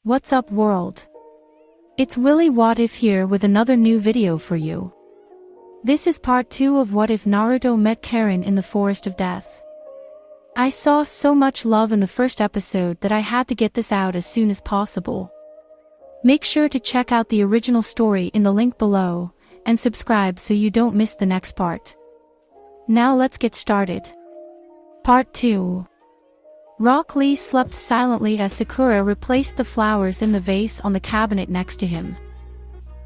What's up world? It's Willy What If here with another new video for you. This is part 2 of What If Naruto Met Karin in the Forest of Death. I saw so much love in the first episode that I had to get this out as soon as possible. Make sure to check out the original story in the link below, and subscribe so you don't miss the next part. Now let's get started. Part 2. Rock Lee slept silently as Sakura replaced the flowers in the vase on the cabinet next to him.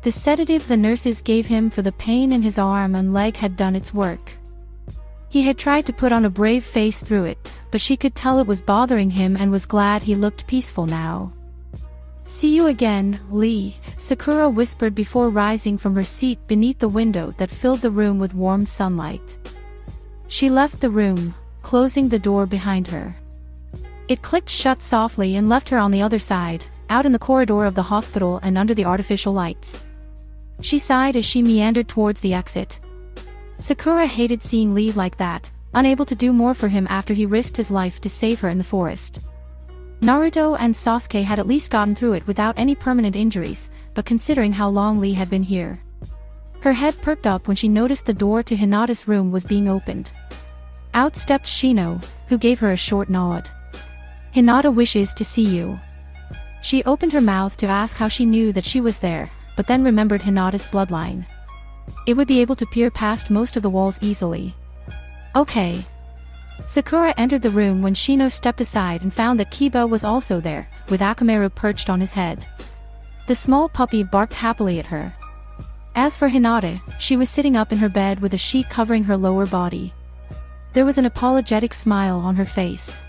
The sedative the nurses gave him for the pain in his arm and leg had done its work. He had tried to put on a brave face through it, but she could tell it was bothering him and was glad he looked peaceful now. "See you again, Lee," Sakura whispered before rising from her seat beneath the window that filled the room with warm sunlight. She left the room, closing the door behind her. It clicked shut softly and left her on the other side, out in the corridor of the hospital and under the artificial lights. She sighed as she meandered towards the exit. Sakura hated seeing Lee like that, unable to do more for him after he risked his life to save her in the forest. Naruto and Sasuke had at least gotten through it without any permanent injuries, but considering how long Lee had been here. Her head perked up when she noticed the door to Hinata's room was being opened. Out stepped Shino, who gave her a short nod. "Hinata wishes to see you." She opened her mouth to ask how she knew that she was there, but then remembered Hinata's bloodline. It would be able to peer past most of the walls easily. "Okay." Sakura entered the room when Shino stepped aside and found that Kiba was also there, with Akamaru perched on his head. The small puppy barked happily at her. As for Hinata, she was sitting up in her bed with a sheet covering her lower body. There was an apologetic smile on her face.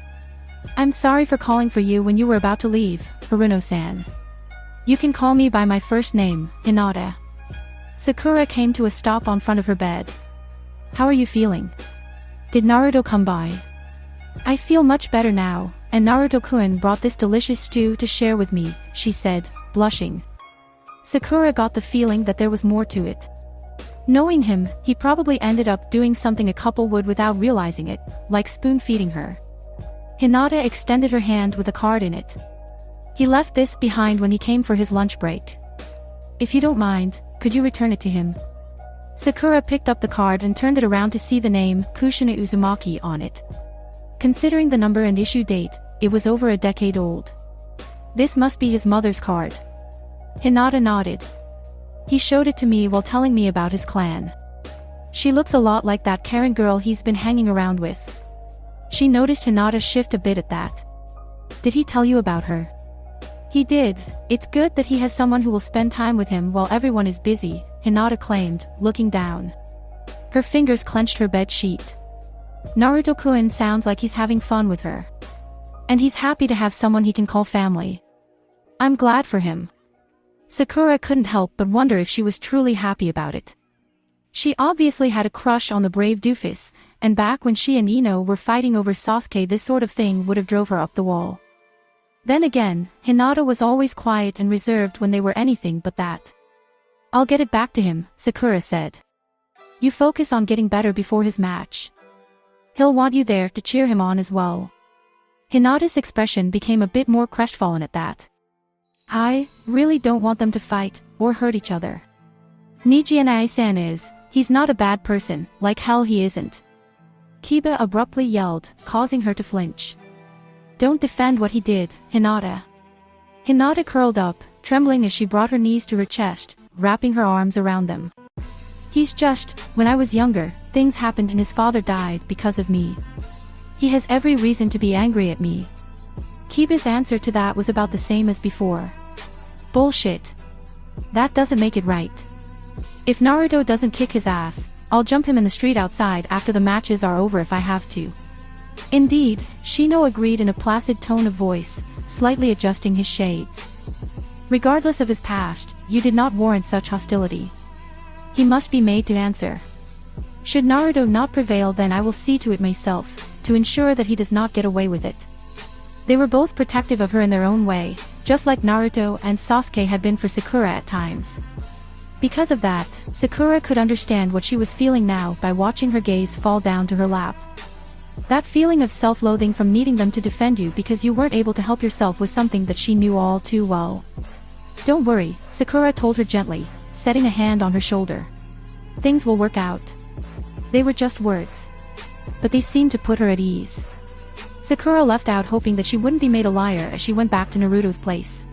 "I'm sorry for calling for you when you were about to leave, Haruno-san. You can call me by my first name, Hinata." Sakura came to a stop on front of her bed. "How are you feeling? Did Naruto come by?" "I feel much better now, and Naruto-kun brought this delicious stew to share with me," she said, blushing. Sakura got the feeling that there was more to it. Knowing him, he probably ended up doing something a couple would without realizing it, like spoon-feeding her. Hinata extended her hand with a card in it. He left this behind when he came for his lunch break. "If you don't mind, could you return it to him?" Sakura picked up the card and turned it around to see the name, Kushina Uzumaki, on it. Considering the number and issue date, it was over a decade old. This must be his mother's card. Hinata nodded. "He showed it to me while telling me about his clan. She looks a lot like that Karin girl he's been hanging around with." She noticed Hinata shift a bit at that. "Did he tell you about her?" "He did. It's good that he has someone who will spend time with him while everyone is busy," Hinata claimed, looking down. Her fingers clenched her bed sheet. "Naruto-kun sounds like he's having fun with her. And he's happy to have someone he can call family. I'm glad for him." Sakura couldn't help but wonder if she was truly happy about it. She obviously had a crush on the brave doofus, and back when she and Ino were fighting over Sasuke, this sort of thing would have drove her up the wall. Then again, Hinata was always quiet and reserved when they were anything but that. "I'll get it back to him," Sakura said. "You focus on getting better before his match. He'll want you there to cheer him on as well." Hinata's expression became a bit more crestfallen at that. "I really don't want them to fight or hurt each other. Nijianai-san is, he's not a bad person, like hell he isn't." Kiba abruptly yelled, causing her to flinch. "Don't defend what he did, Hinata." Hinata curled up, trembling as she brought her knees to her chest, wrapping her arms around them. "He's just, when I was younger, things happened and his father died because of me. He has every reason to be angry at me." Kiba's answer to that was about the same as before. "Bullshit. That doesn't make it right. If Naruto doesn't kick his ass, I'll jump him in the street outside after the matches are over if I have to." "Indeed," Shino agreed in a placid tone of voice, slightly adjusting his shades. "Regardless of his past, you did not warrant such hostility. He must be made to answer. Should Naruto not prevail, then I will see to it myself, to ensure that he does not get away with it." They were both protective of her in their own way, just like Naruto and Sasuke had been for Sakura at times. Because of that, Sakura could understand what she was feeling now by watching her gaze fall down to her lap. That feeling of self-loathing from needing them to defend you because you weren't able to help yourself was something that she knew all too well. Don't worry, Sakura told her gently, setting a hand on her shoulder. Things will work out. They were just words. But they seemed to put her at ease. Sakura left out hoping that she wouldn't be made a liar as she went back to Naruto's place.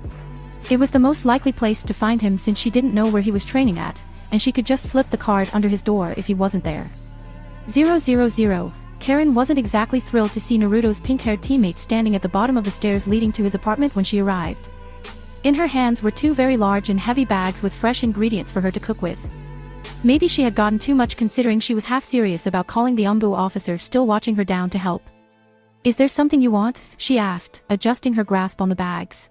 It was the most likely place to find him since she didn't know where he was training at, and she could just slip the card under his door if he wasn't there. 000. Karin wasn't exactly thrilled to see Naruto's pink-haired teammate standing at the bottom of the stairs leading to his apartment when she arrived. In her hands were two very large and heavy bags with fresh ingredients for her to cook with. Maybe she had gotten too much considering she was half serious about calling the Umbu officer still watching her down to help. Is there something you want? She asked, adjusting her grasp on the bags.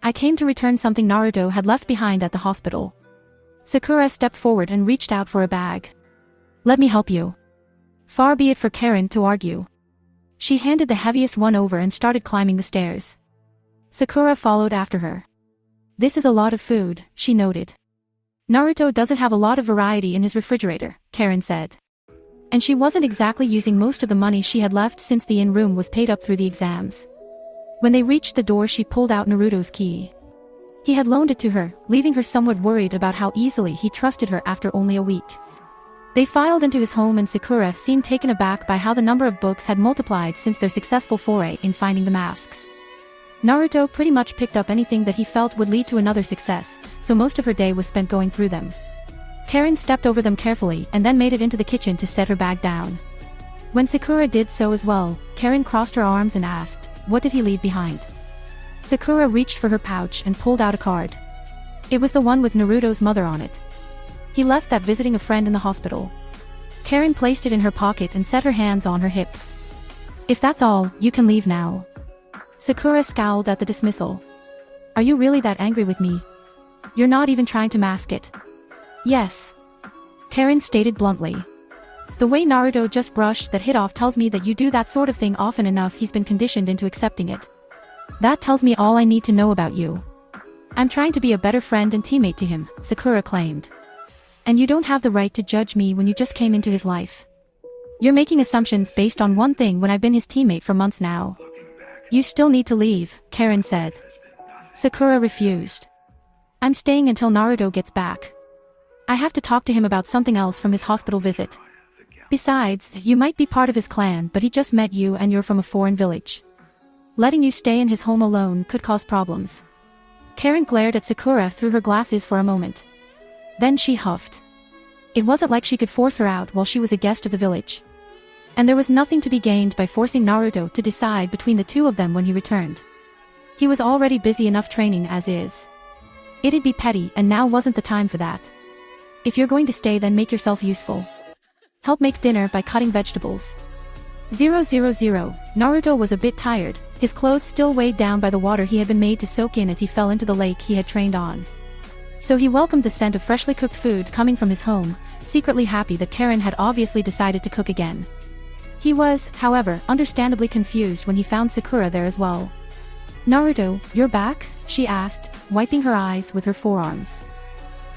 I came to return something Naruto had left behind at the hospital. Sakura stepped forward and reached out for a bag. Let me help you. Far be it for Karin to argue. She handed the heaviest one over and started climbing the stairs. Sakura followed after her. This is a lot of food, she noted. Naruto doesn't have a lot of variety in his refrigerator, Karin said. And she wasn't exactly using most of the money she had left since the in-room was paid up through the exams. When they reached the door, she pulled out Naruto's key. He had loaned it to her, leaving her somewhat worried about how easily he trusted her after only a week. They filed into his home and Sakura seemed taken aback by how the number of books had multiplied since their successful foray in finding the masks. Naruto pretty much picked up anything that he felt would lead to another success, so most of her day was spent going through them. Karin stepped over them carefully and then made it into the kitchen to set her bag down. When Sakura did so as well, Karin crossed her arms and asked, what did he leave behind? Sakura reached for her pouch and pulled out a card. It was the one with Naruto's mother on it. He left that visiting a friend in the hospital. Karin placed it in her pocket and set her hands on her hips. If that's all, you can leave now. Sakura scowled at the dismissal. Are you really that angry with me? You're not even trying to mask it. Yes. Karin stated bluntly. The way Naruto just brushed that hit off tells me that you do that sort of thing often enough. He's been conditioned into accepting it. That tells me all I need to know about you. I'm trying to be a better friend and teammate to him, Sakura claimed. And you don't have the right to judge me when you just came into his life. You're making assumptions based on one thing when I've been his teammate for months now. You still need to leave, Karin said. Sakura refused. I'm staying until Naruto gets back. I have to talk to him about something else from his hospital visit. Besides, you might be part of his clan, but he just met you and you're from a foreign village. Letting you stay in his home alone could cause problems. Karin glared at Sakura through her glasses for a moment. Then she huffed. It wasn't like she could force her out while she was a guest of the village. And there was nothing to be gained by forcing Naruto to decide between the two of them when he returned. He was already busy enough training as is. It'd be petty, and now wasn't the time for that. If you're going to stay, then make yourself useful. Help make dinner by cutting vegetables. 000. Naruto was a bit tired, his clothes still weighed down by the water he had been made to soak in as he fell into the lake he had trained on. So he welcomed the scent of freshly cooked food coming from his home, secretly happy that Karin had obviously decided to cook again. He was, however, understandably confused when he found Sakura there as well. Naruto, you're back? She asked, wiping her eyes with her forearms.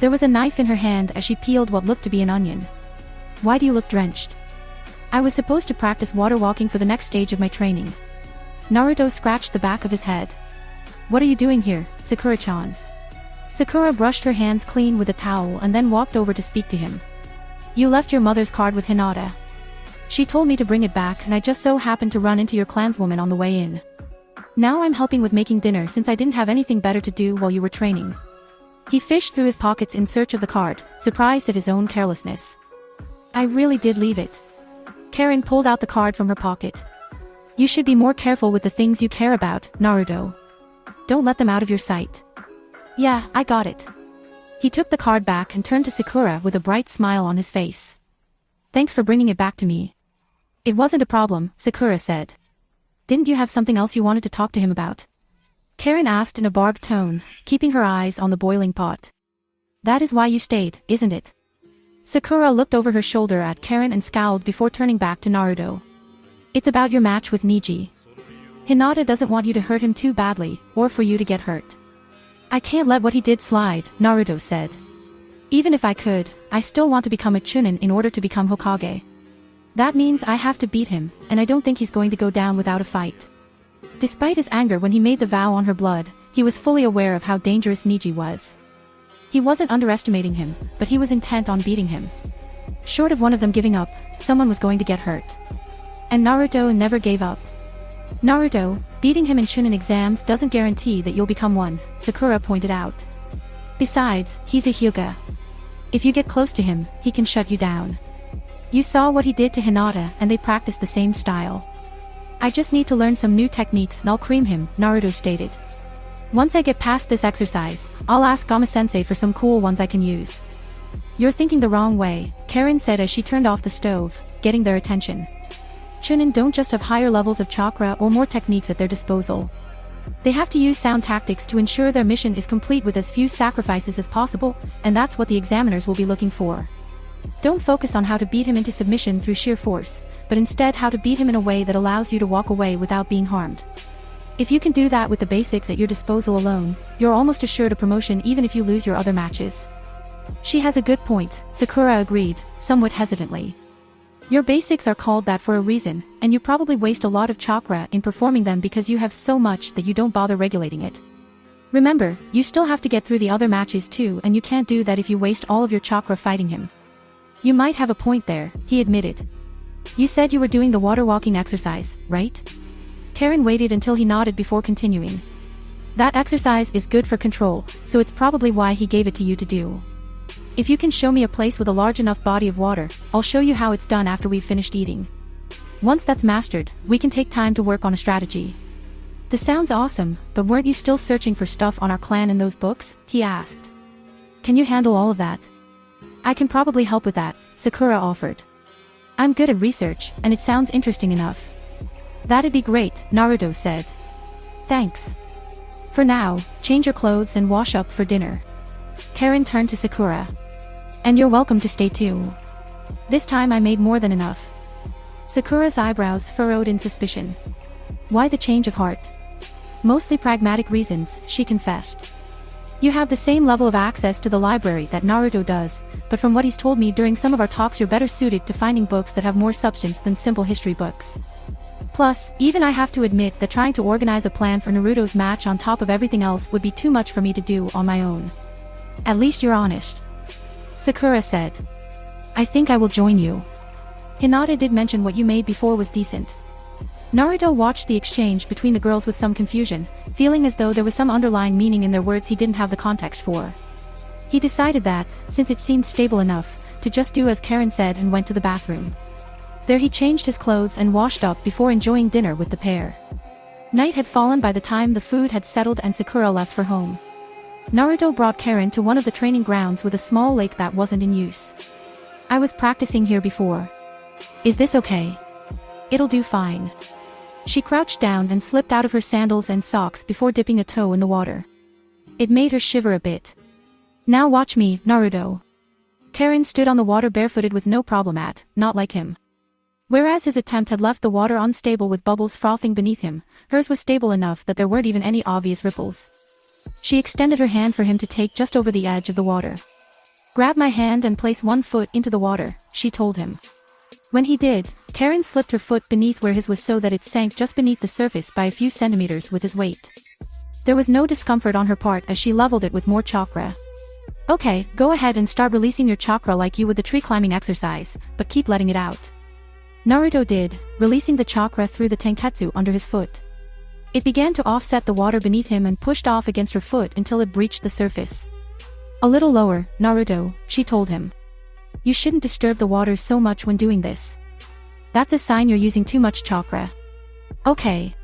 There was a knife in her hand as she peeled what looked to be an onion. Why do you look drenched? I was supposed to practice water walking for the next stage of my training. Naruto scratched the back of his head. What are you doing here, Sakura-chan? Sakura brushed her hands clean with a towel and then walked over to speak to him. You left your mother's card with Hinata. She told me to bring it back and I just so happened to run into your clanswoman on the way in. Now I'm helping with making dinner since I didn't have anything better to do while you were training. He fished through his pockets in search of the card, surprised at his own carelessness. I really did leave it. Karin pulled out the card from her pocket. You should be more careful with the things you care about, Naruto. Don't let them out of your sight. Yeah, I got it. He took the card back and turned to Sakura with a bright smile on his face. Thanks for bringing it back to me. It wasn't a problem, Sakura said. Didn't you have something else you wanted to talk to him about? Karin asked in a barbed tone, keeping her eyes on the boiling pot. That is why you stayed, isn't it? Sakura looked over her shoulder at Karin and scowled before turning back to Naruto. It's about your match with Niji. Hinata doesn't want you to hurt him too badly, or for you to get hurt. I can't let what he did slide, Naruto said. Even if I could, I still want to become a Chuunin in order to become Hokage. That means I have to beat him, and I don't think he's going to go down without a fight. Despite his anger when he made the vow on her blood, he was fully aware of how dangerous Niji was. He wasn't underestimating him, but he was intent on beating him. Short of one of them giving up, someone was going to get hurt. And Naruto never gave up. Naruto, beating him in Chuunin Exams doesn't guarantee that you'll become one, Sakura pointed out. Besides, he's a Hyuga. If you get close to him, he can shut you down. You saw what he did to Hinata and they practiced the same style. I just need to learn some new techniques and I'll cream him, Naruto stated. Once I get past this exercise, I'll ask Gama-sensei for some cool ones I can use. You're thinking the wrong way, Karin said as she turned off the stove, getting their attention. Chunin don't just have higher levels of chakra or more techniques at their disposal. They have to use sound tactics to ensure their mission is complete with as few sacrifices as possible, and that's what the examiners will be looking for. Don't focus on how to beat him into submission through sheer force, but instead how to beat him in a way that allows you to walk away without being harmed. If you can do that with the basics at your disposal alone, you're almost assured a promotion even if you lose your other matches. She has a good point, Sakura agreed, somewhat hesitantly. Your basics are called that for a reason, and you probably waste a lot of chakra in performing them because you have so much that you don't bother regulating it. Remember, you still have to get through the other matches too, and you can't do that if you waste all of your chakra fighting him. You might have a point there, he admitted. You said you were doing the water walking exercise, right? Karin waited until he nodded before continuing. That exercise is good for control, so it's probably why he gave it to you to do. If you can show me a place with a large enough body of water, I'll show you how it's done after we've finished eating. Once that's mastered, we can take time to work on a strategy. This sounds awesome, but weren't you still searching for stuff on our clan in those books? He asked. Can you handle all of that? I can probably help with that, Sakura offered. I'm good at research, and it sounds interesting enough. That'd be great, Naruto said. Thanks. For now, change your clothes and wash up for dinner. Karin turned to Sakura. And you're welcome to stay too. This time I made more than enough. Sakura's eyebrows furrowed in suspicion. Why the change of heart? Mostly pragmatic reasons, she confessed. You have the same level of access to the library that Naruto does, but from what he's told me during some of our talks you're better suited to finding books that have more substance than simple history books. Plus, even I have to admit that trying to organize a plan for Naruto's match on top of everything else would be too much for me to do on my own. At least you're honest. Sakura said. I think I will join you. Hinata did mention what you made before was decent. Naruto watched the exchange between the girls with some confusion, feeling as though there was some underlying meaning in their words he didn't have the context for. He decided that, since it seemed stable enough, to just do as Karin said and went to the bathroom. There he changed his clothes and washed up before enjoying dinner with the pair. Night had fallen by the time the food had settled and Sakura left for home. Naruto brought Karin to one of the training grounds with a small lake that wasn't in use. I was practicing here before. Is this okay? It'll do fine. She crouched down and slipped out of her sandals and socks before dipping a toe in the water. It made her shiver a bit. Now watch me, Naruto. Karin stood on the water barefooted with no problem not like him. Whereas his attempt had left the water unstable with bubbles frothing beneath him, hers was stable enough that there weren't even any obvious ripples. She extended her hand for him to take just over the edge of the water. Grab my hand and place one foot into the water, she told him. When he did, Karin slipped her foot beneath where his was so that it sank just beneath the surface by a few centimeters with his weight. There was no discomfort on her part as she leveled it with more chakra. Okay, go ahead and start releasing your chakra like you would the tree climbing exercise, but keep letting it out. Naruto did, releasing the chakra through the tenketsu under his foot. It began to offset the water beneath him and pushed off against her foot until it breached the surface. A little lower, Naruto, she told him. You shouldn't disturb the water so much when doing this. That's a sign you're using too much chakra. Okay.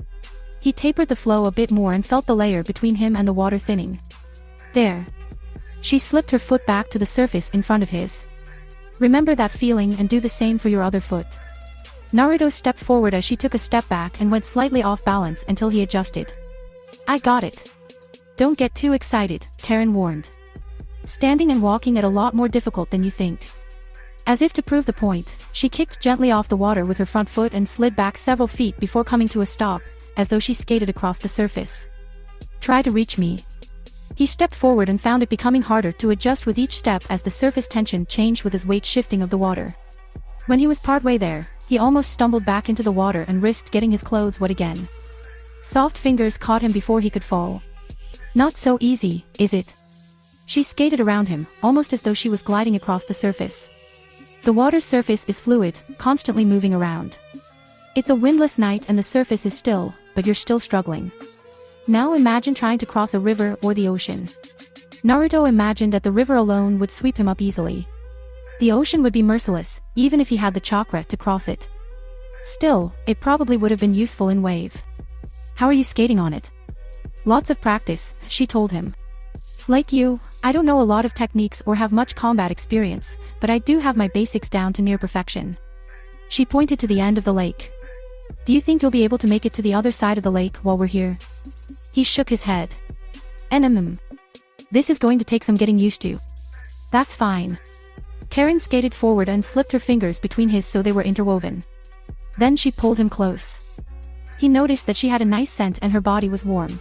He tapered the flow a bit more and felt the layer between him and the water thinning. There. She slipped her foot back to the surface in front of his. Remember that feeling and do the same for your other foot. Naruto stepped forward as she took a step back and went slightly off balance until he adjusted. I got it. Don't get too excited, Karin warned. Standing and walking are a lot more difficult than you think. As if to prove the point, she kicked gently off the water with her front foot and slid back several feet before coming to a stop, as though she skated across the surface. Try to reach me. He stepped forward and found it becoming harder to adjust with each step as the surface tension changed with his weight shifting of the water. When he was partway there, He almost stumbled back into the water and risked getting his clothes wet again. Soft fingers caught him before he could fall. Not so easy, is it? She skated around him, almost as though she was gliding across the surface. The water's surface is fluid, constantly moving around. It's a windless night and the surface is still, but you're still struggling. Now imagine trying to cross a river or the ocean. Naruto imagined that the river alone would sweep him up easily. The ocean would be merciless, even if he had the chakra to cross it. Still, it probably would have been useful in wave. How are you skating on it? Lots of practice, she told him. Like you, I don't know a lot of techniques or have much combat experience, but I do have my basics down to near perfection. She pointed to the end of the lake. Do you think you'll be able to make it to the other side of the lake while we're here? He shook his head. This is going to take some getting used to. That's fine. Karin skated forward and slipped her fingers between his so they were interwoven. Then she pulled him close. He noticed that she had a nice scent and her body was warm.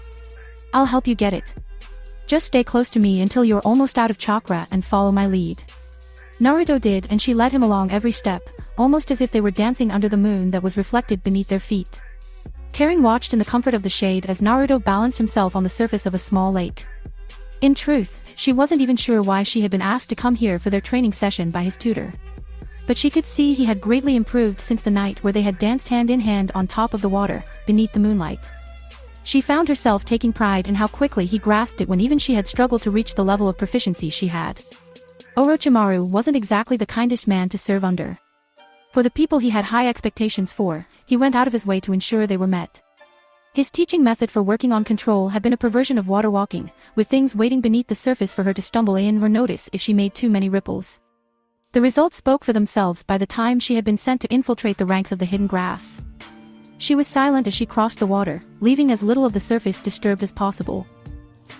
I'll help you get it. Just stay close to me until you're almost out of chakra and follow my lead. Naruto did, and she led him along every step, almost as if they were dancing under the moon that was reflected beneath their feet. Karin watched in the comfort of the shade as Naruto balanced himself on the surface of a small lake. In truth, she wasn't even sure why she had been asked to come here for their training session by his tutor. But she could see he had greatly improved since the night where they had danced hand in hand on top of the water, beneath the moonlight. She found herself taking pride in how quickly he grasped it when even she had struggled to reach the level of proficiency she had. Orochimaru wasn't exactly the kindest man to serve under. For the people he had high expectations for, he went out of his way to ensure they were met. His teaching method for working on control had been a perversion of water walking, with things waiting beneath the surface for her to stumble in or notice if she made too many ripples. The results spoke for themselves by the time she had been sent to infiltrate the ranks of the hidden grass. She was silent as she crossed the water, leaving as little of the surface disturbed as possible.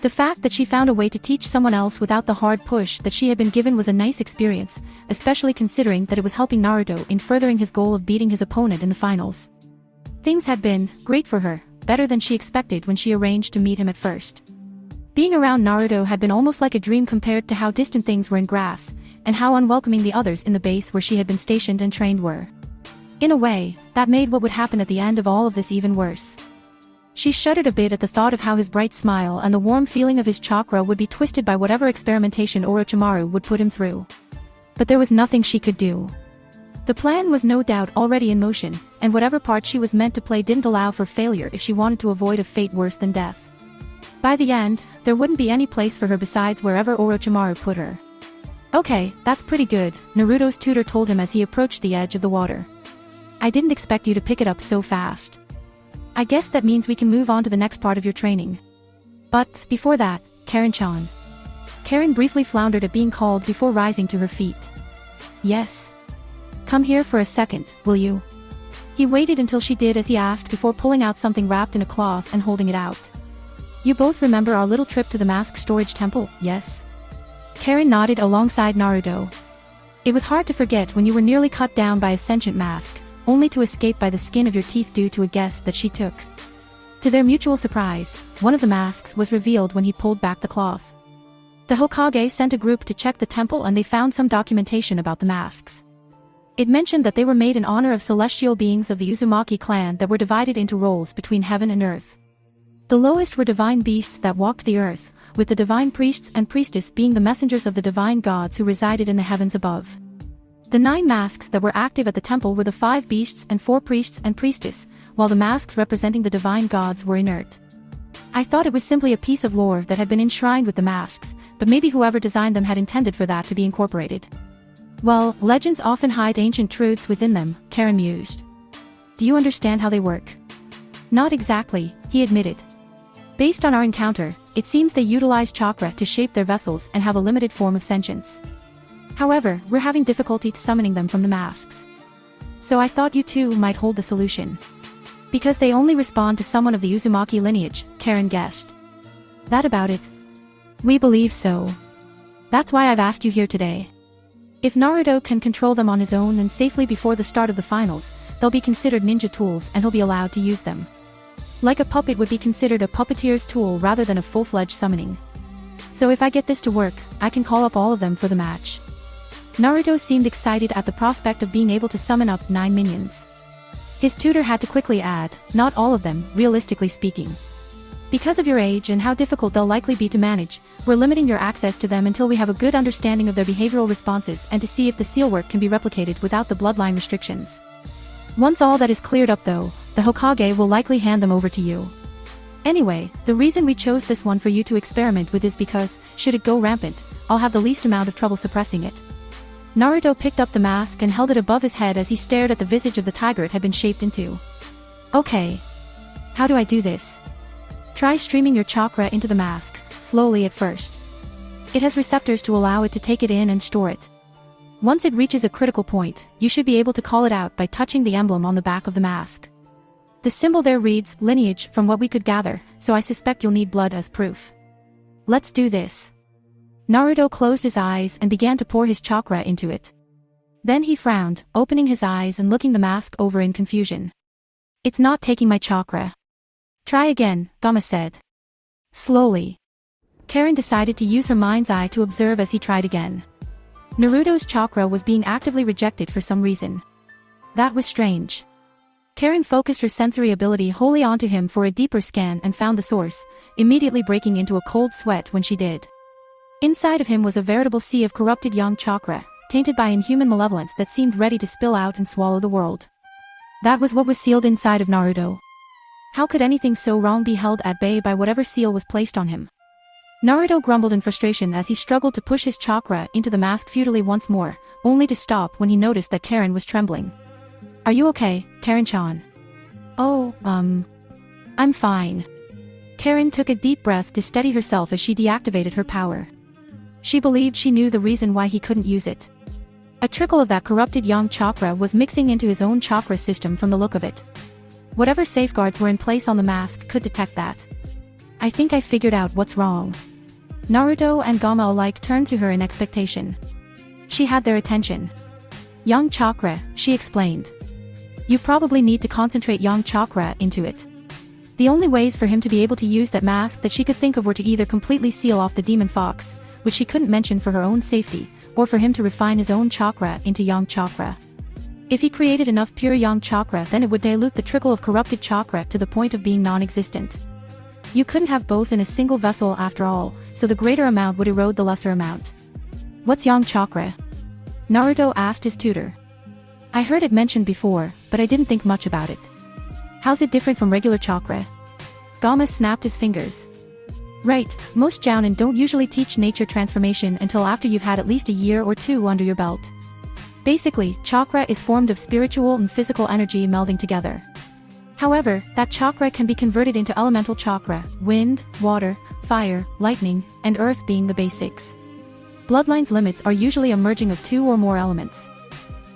The fact that she found a way to teach someone else without the hard push that she had been given was a nice experience, especially considering that it was helping Naruto in furthering his goal of beating his opponent in the finals. Things had been great for her, better than she expected when she arranged to meet him at first. Being around Naruto had been almost like a dream compared to how distant things were in grass, and how unwelcoming the others in the base where she had been stationed and trained were. In a way, that made what would happen at the end of all of this even worse. She shuddered a bit at the thought of how his bright smile and the warm feeling of his chakra would be twisted by whatever experimentation Orochimaru would put him through. But there was nothing she could do. The plan was no doubt already in motion, and whatever part she was meant to play didn't allow for failure if she wanted to avoid a fate worse than death. By the end, there wouldn't be any place for her besides wherever Orochimaru put her. Okay, that's pretty good, Naruto's tutor told him as he approached the edge of the water. I didn't expect you to pick it up so fast. I guess that means we can move on to the next part of your training. But, before that, Karin-chan. Karin briefly floundered at being called before rising to her feet. Yes. Come here for a second, will you? He waited until she did as he asked before pulling out something wrapped in a cloth and holding it out. You both remember our little trip to the mask storage temple, yes? Karin nodded alongside Naruto. It was hard to forget when you were nearly cut down by a sentient mask, only to escape by the skin of your teeth due to a guess that she took. To their mutual surprise, one of the masks was revealed when he pulled back the cloth. The Hokage sent a group to check the temple and they found some documentation about the masks. It mentioned that they were made in honor of celestial beings of the Uzumaki clan that were divided into roles between heaven and earth. The lowest were divine beasts that walked the earth, with the divine priests and priestess being the messengers of the divine gods who resided in the heavens above. The 9 masks that were active at the temple were the 5 beasts and 4 priests and priestess, while the masks representing the divine gods were inert. I thought it was simply a piece of lore that had been enshrined with the masks, but maybe whoever designed them had intended for that to be incorporated. Well, legends often hide ancient truths within them, Karin mused. Do you understand how they work? Not exactly, he admitted. Based on our encounter, it seems they utilize chakra to shape their vessels and have a limited form of sentience. However, we're having difficulty summoning them from the masks. So I thought you two might hold the solution. Because they only respond to someone of the Uzumaki lineage, Karin guessed. That about it? We believe so. That's why I've asked you here today. If Naruto can control them on his own and safely before the start of the finals, they'll be considered ninja tools and he'll be allowed to use them. Like a puppet would be considered a puppeteer's tool rather than a full-fledged summoning. So if I get this to work, I can call up all of them for the match. Naruto seemed excited at the prospect of being able to summon up 9 minions. His tutor had to quickly add, not all of them, realistically speaking. Because of your age and how difficult they'll likely be to manage, we're limiting your access to them until we have a good understanding of their behavioral responses and to see if the seal work can be replicated without the bloodline restrictions. Once all that is cleared up though, the Hokage will likely hand them over to you. Anyway, the reason we chose this one for you to experiment with is because, should it go rampant, I'll have the least amount of trouble suppressing it. Naruto picked up the mask and held it above his head as he stared at the visage of the tiger it had been shaped into. Okay. How do I do this? Try streaming your chakra into the mask, slowly at first. It has receptors to allow it to take it in and store it. Once it reaches a critical point, you should be able to call it out by touching the emblem on the back of the mask. The symbol there reads, lineage, from what we could gather, so I suspect you'll need blood as proof. Let's do this. Naruto closed his eyes and began to pour his chakra into it. Then he frowned, opening his eyes and looking the mask over in confusion. It's not taking my chakra. Try again, Gamma said. Slowly. Karin decided to use her mind's eye to observe as he tried again. Naruto's chakra was being actively rejected for some reason. That was strange. Karin focused her sensory ability wholly onto him for a deeper scan and found the source, immediately breaking into a cold sweat when she did. Inside of him was a veritable sea of corrupted yang chakra, tainted by inhuman malevolence that seemed ready to spill out and swallow the world. That was what was sealed inside of Naruto. How could anything so wrong be held at bay by whatever seal was placed on him? Naruto grumbled in frustration as he struggled to push his chakra into the mask futilely once more, only to stop when he noticed that Karin was trembling. Are you okay, Karin-chan? Oh, I'm fine. Karin took a deep breath to steady herself as she deactivated her power. She believed she knew the reason why he couldn't use it. A trickle of that corrupted yang chakra was mixing into his own chakra system from the look of it. Whatever safeguards were in place on the mask could detect that. I think I figured out what's wrong. Naruto and Gamma alike turned to her in expectation. She had their attention. Yang chakra, she explained. You probably need to concentrate yang chakra into it. The only ways for him to be able to use that mask that she could think of were to either completely seal off the demon fox, which she couldn't mention for her own safety, or for him to refine his own chakra into yang chakra. If he created enough pure yang chakra, then it would dilute the trickle of corrupted chakra to the point of being non-existent. You couldn't have both in a single vessel after all, so the greater amount would erode the lesser amount. What's yang chakra? Naruto asked his tutor. I heard it mentioned before, but I didn't think much about it. How's it different from regular chakra? Gamma snapped his fingers. Right, most jounin don't usually teach nature transformation until after you've had at least a year or two under your belt. Basically, chakra is formed of spiritual and physical energy melding together. However, that chakra can be converted into elemental chakra, wind, water, fire, lightning, and earth being the basics. Bloodline's limits are usually a merging of 2 or more elements.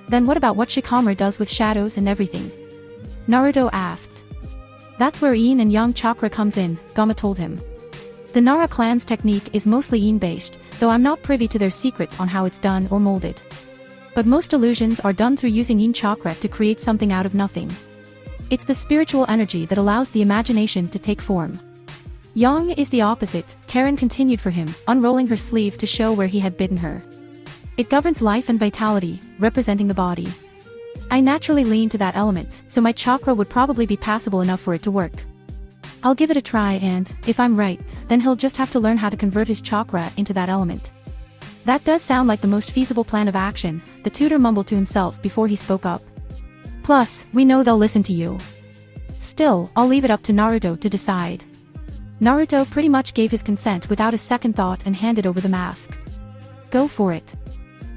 Then what about what Shikamaru does with shadows and everything? Naruto asked. That's where yin and yang chakra comes in, Gamma told him. The Nara clan's technique is mostly yin-based, though I'm not privy to their secrets on how it's done or molded. But most illusions are done through using yin chakra to create something out of nothing. It's the spiritual energy that allows the imagination to take form. Yang is the opposite, Karin continued for him, unrolling her sleeve to show where he had bitten her. It governs life and vitality, representing the body. I naturally lean to that element, so my chakra would probably be passable enough for it to work. I'll give it a try and, if I'm right, then he'll just have to learn how to convert his chakra into that element. That does sound like the most feasible plan of action, the tutor mumbled to himself before he spoke up. Plus, we know they'll listen to you. Still, I'll leave it up to Naruto to decide. Naruto pretty much gave his consent without a second thought and handed over the mask. Go for it.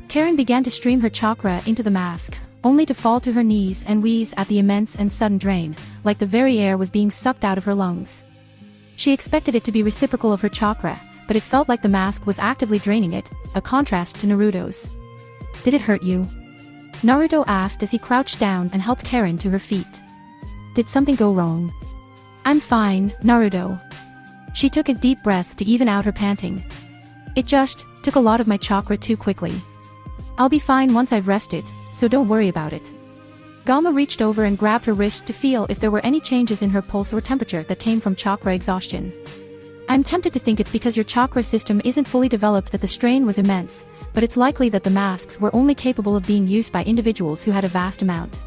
Karin began to stream her chakra into the mask, only to fall to her knees and wheeze at the immense and sudden drain, like the very air was being sucked out of her lungs. She expected it to be reciprocal of her chakra, but it felt like the mask was actively draining it, a contrast to Naruto's. Did it hurt you? Naruto asked as he crouched down and helped Karin to her feet. Did something go wrong? I'm fine, Naruto. She took a deep breath to even out her panting. It just took a lot of my chakra too quickly. I'll be fine once I've rested, so don't worry about it. Gamma reached over and grabbed her wrist to feel if there were any changes in her pulse or temperature that came from chakra exhaustion. I'm tempted to think it's because your chakra system isn't fully developed that the strain was immense, but it's likely that the masks were only capable of being used by individuals who had a vast amount.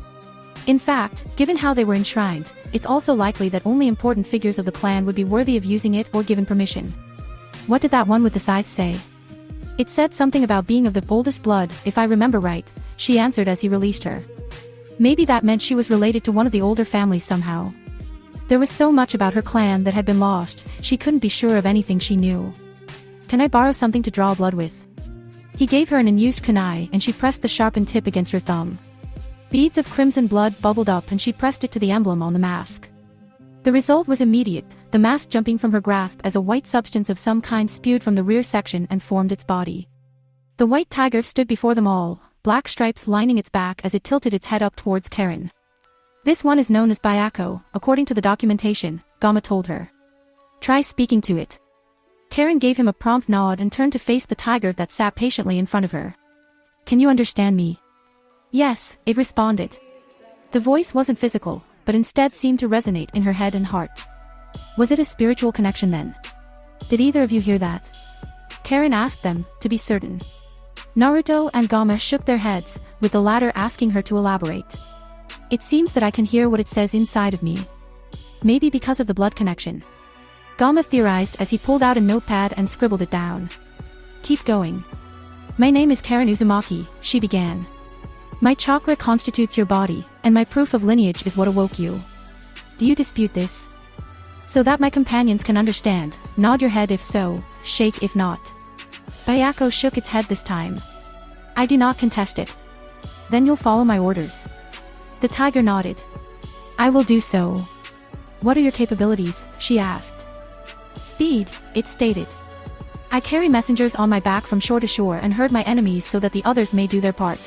In fact, given how they were enshrined, it's also likely that only important figures of the clan would be worthy of using it or given permission. What did that one with the scythe say? It said something about being of the oldest blood, if I remember right, she answered as he released her. Maybe that meant she was related to one of the older families somehow. There was so much about her clan that had been lost, she couldn't be sure of anything she knew. Can I borrow something to draw blood with? He gave her an unused kunai and she pressed the sharpened tip against her thumb. Beads of crimson blood bubbled up and she pressed it to the emblem on the mask. The result was immediate, the mask jumping from her grasp as a white substance of some kind spewed from the rear section and formed its body. The white tiger stood before them all, black stripes lining its back as it tilted its head up towards Karin. This one is known as Byakko, according to the documentation, Gamma told her. Try speaking to it. Karin gave him a prompt nod and turned to face the tiger that sat patiently in front of her. Can you understand me? Yes, it responded. The voice wasn't physical, but instead seemed to resonate in her head and heart. Was it a spiritual connection then? Did either of you hear that? Karin asked them, to be certain. Naruto and Gamma shook their heads, with the latter asking her to elaborate. It seems that I can hear what it says inside of me. Maybe because of the blood connection. Gamma theorized as he pulled out a notepad and scribbled it down. Keep going. My name is Karin Uzumaki, she began. My chakra constitutes your body, and my proof of lineage is what awoke you. Do you dispute this? So that my companions can understand, nod your head if so, shake if not. Byakko shook its head this time. I do not contest it. Then you'll follow my orders. The tiger nodded. I will do so. What are your capabilities? She asked. Speed, it stated. I carry messengers on my back from shore to shore and herd my enemies so that the others may do their part.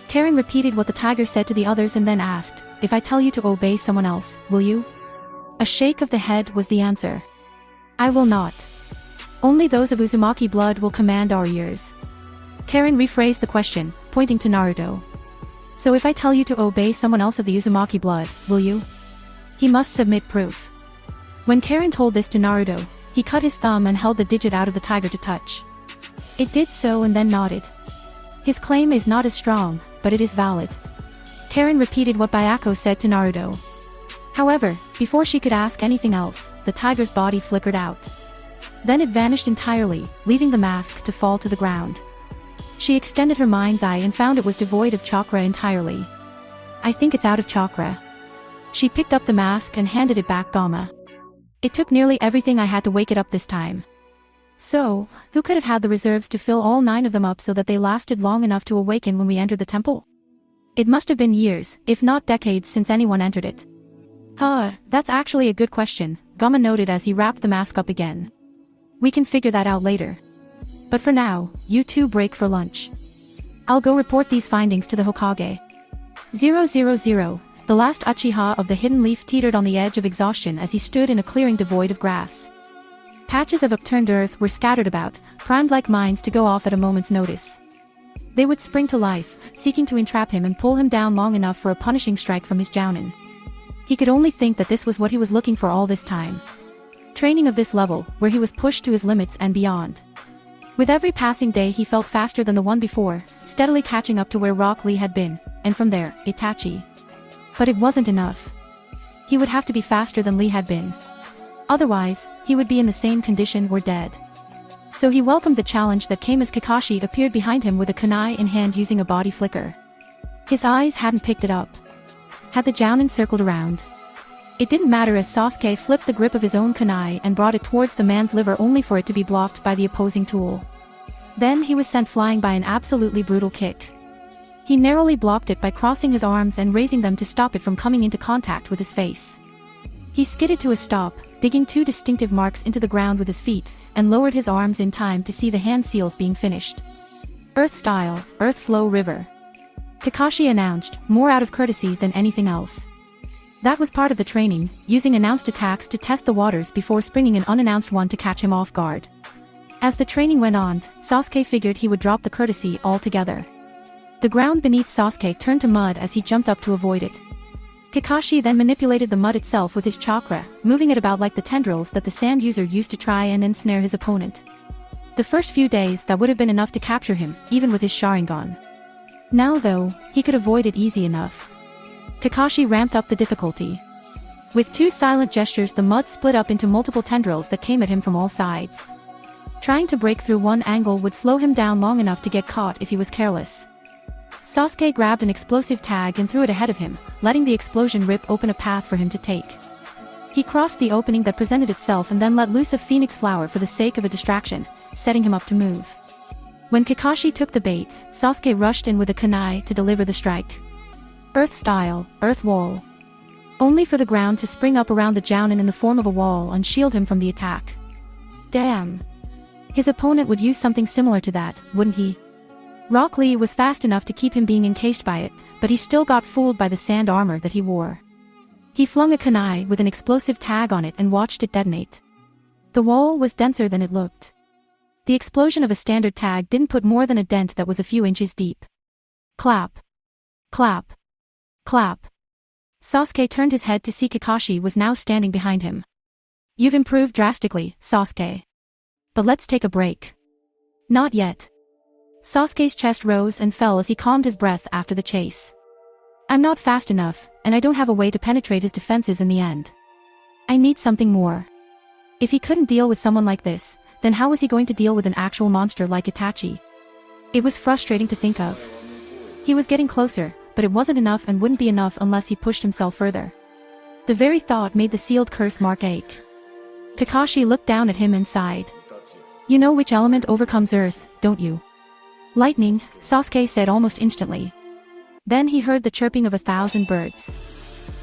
Karin repeated what the tiger said to the others and then asked, if I tell you to obey someone else, will you? A shake of the head was the answer. I will not. Only those of Uzumaki blood will command our ears. Karin rephrased the question, pointing to Naruto. So if I tell you to obey someone else of the Uzumaki blood, will you? He must submit proof. When Karin told this to Naruto, he cut his thumb and held the digit out of the tiger to touch. It did so and then nodded. His claim is not as strong, but it is valid. Karin repeated what Byakko said to Naruto. However, before she could ask anything else, the tiger's body flickered out. Then it vanished entirely, leaving the mask to fall to the ground. She extended her mind's eye and found it was devoid of chakra entirely. I think it's out of chakra. She picked up the mask and handed it back Gamma. It took nearly everything I had to wake it up this time. So, who could have had the reserves to fill all 9 of them up so that they lasted long enough to awaken when we entered the temple? It must have been years, if not decades since anyone entered it. That's actually a good question, Gamma noted as he wrapped the mask up again. We can figure that out later. But for now, you two break for lunch. I'll go report these findings to the Hokage. 000, the last Uchiha of the Hidden Leaf teetered on the edge of exhaustion as he stood in a clearing devoid of grass. Patches of upturned earth were scattered about, primed like mines to go off at a moment's notice. They would spring to life, seeking to entrap him and pull him down long enough for a punishing strike from his Jounin. He could only think that this was what he was looking for all this time. Training of this level, where he was pushed to his limits and beyond. With every passing day he felt faster than the one before, steadily catching up to where Rock Lee had been, and from there, Itachi. But it wasn't enough. He would have to be faster than Lee had been. Otherwise, he would be in the same condition or dead. So he welcomed the challenge that came as Kakashi appeared behind him with a kunai in hand using a body flicker. His eyes hadn't picked it up. Had the Jounin circled around? It didn't matter as Sasuke flipped the grip of his own kunai and brought it towards the man's liver only for it to be blocked by the opposing tool. Then he was sent flying by an absolutely brutal kick. He narrowly blocked it by crossing his arms and raising them to stop it from coming into contact with his face. He skidded to a stop, digging 2 distinctive marks into the ground with his feet, and lowered his arms in time to see the hand seals being finished. Earth style, Earth flow river. Kakashi announced, more out of courtesy than anything else. That was part of the training, using announced attacks to test the waters before springing an unannounced one to catch him off guard. As the training went on, Sasuke figured he would drop the courtesy altogether. The ground beneath Sasuke turned to mud as he jumped up to avoid it. Kakashi then manipulated the mud itself with his chakra, moving it about like the tendrils that the sand user used to try and ensnare his opponent. The first few days that would have been enough to capture him, even with his Sharingan. Now though, he could avoid it easy enough. Kakashi ramped up the difficulty. With 2 silent gestures, the mud split up into multiple tendrils that came at him from all sides. Trying to break through one angle would slow him down long enough to get caught if he was careless. Sasuke grabbed an explosive tag and threw it ahead of him, letting the explosion rip open a path for him to take. He crossed the opening that presented itself and then let loose a phoenix flower for the sake of a distraction, setting him up to move. When Kakashi took the bait, Sasuke rushed in with a kunai to deliver the strike. Earth style, earth wall. Only for the ground to spring up around the Jounin in the form of a wall and shield him from the attack. Damn. His opponent would use something similar to that, wouldn't he? Rock Lee was fast enough to keep him being encased by it, but he still got fooled by the sand armor that he wore. He flung a kunai with an explosive tag on it and watched it detonate. The wall was denser than it looked. The explosion of a standard tag didn't put more than a dent that was a few inches deep. Clap. Clap. Clap. Sasuke turned his head to see Kakashi was now standing behind him. You've improved drastically, Sasuke. But let's take a break. Not yet. Sasuke's chest rose and fell as he calmed his breath after the chase. I'm not fast enough, and I don't have a way to penetrate his defenses in the end. I need something more. If he couldn't deal with someone like this, then how was he going to deal with an actual monster like Itachi? It was frustrating to think of. He was getting closer, but it wasn't enough and wouldn't be enough unless he pushed himself further. The very thought made the sealed curse mark ache. Kakashi looked down at him and sighed. You know which element overcomes earth, don't you? Lightning, Sasuke said almost instantly. Then he heard the chirping of 1,000 birds.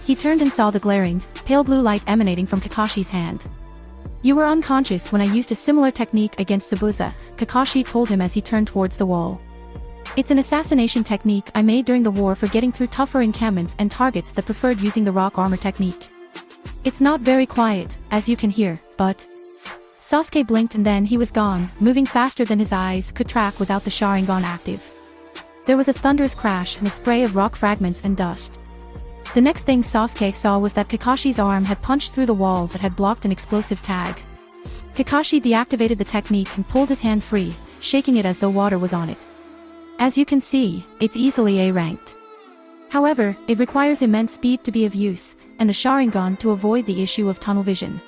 He turned and saw the glaring, pale blue light emanating from Kakashi's hand. You were unconscious when I used a similar technique against Zabuza, Kakashi told him as he turned towards the wall. It's an assassination technique I made during the war for getting through tougher encampments and targets that preferred using the rock armor technique. It's not very quiet, as you can hear, but... Sasuke blinked and then he was gone, moving faster than his eyes could track without the Sharingan active. There was a thunderous crash and a spray of rock fragments and dust. The next thing Sasuke saw was that Kakashi's arm had punched through the wall that had blocked an explosive tag. Kakashi deactivated the technique and pulled his hand free, shaking it as though water was on it. As you can see, it's easily A-ranked. However, it requires immense speed to be of use, and the Sharingan to avoid the issue of tunnel vision.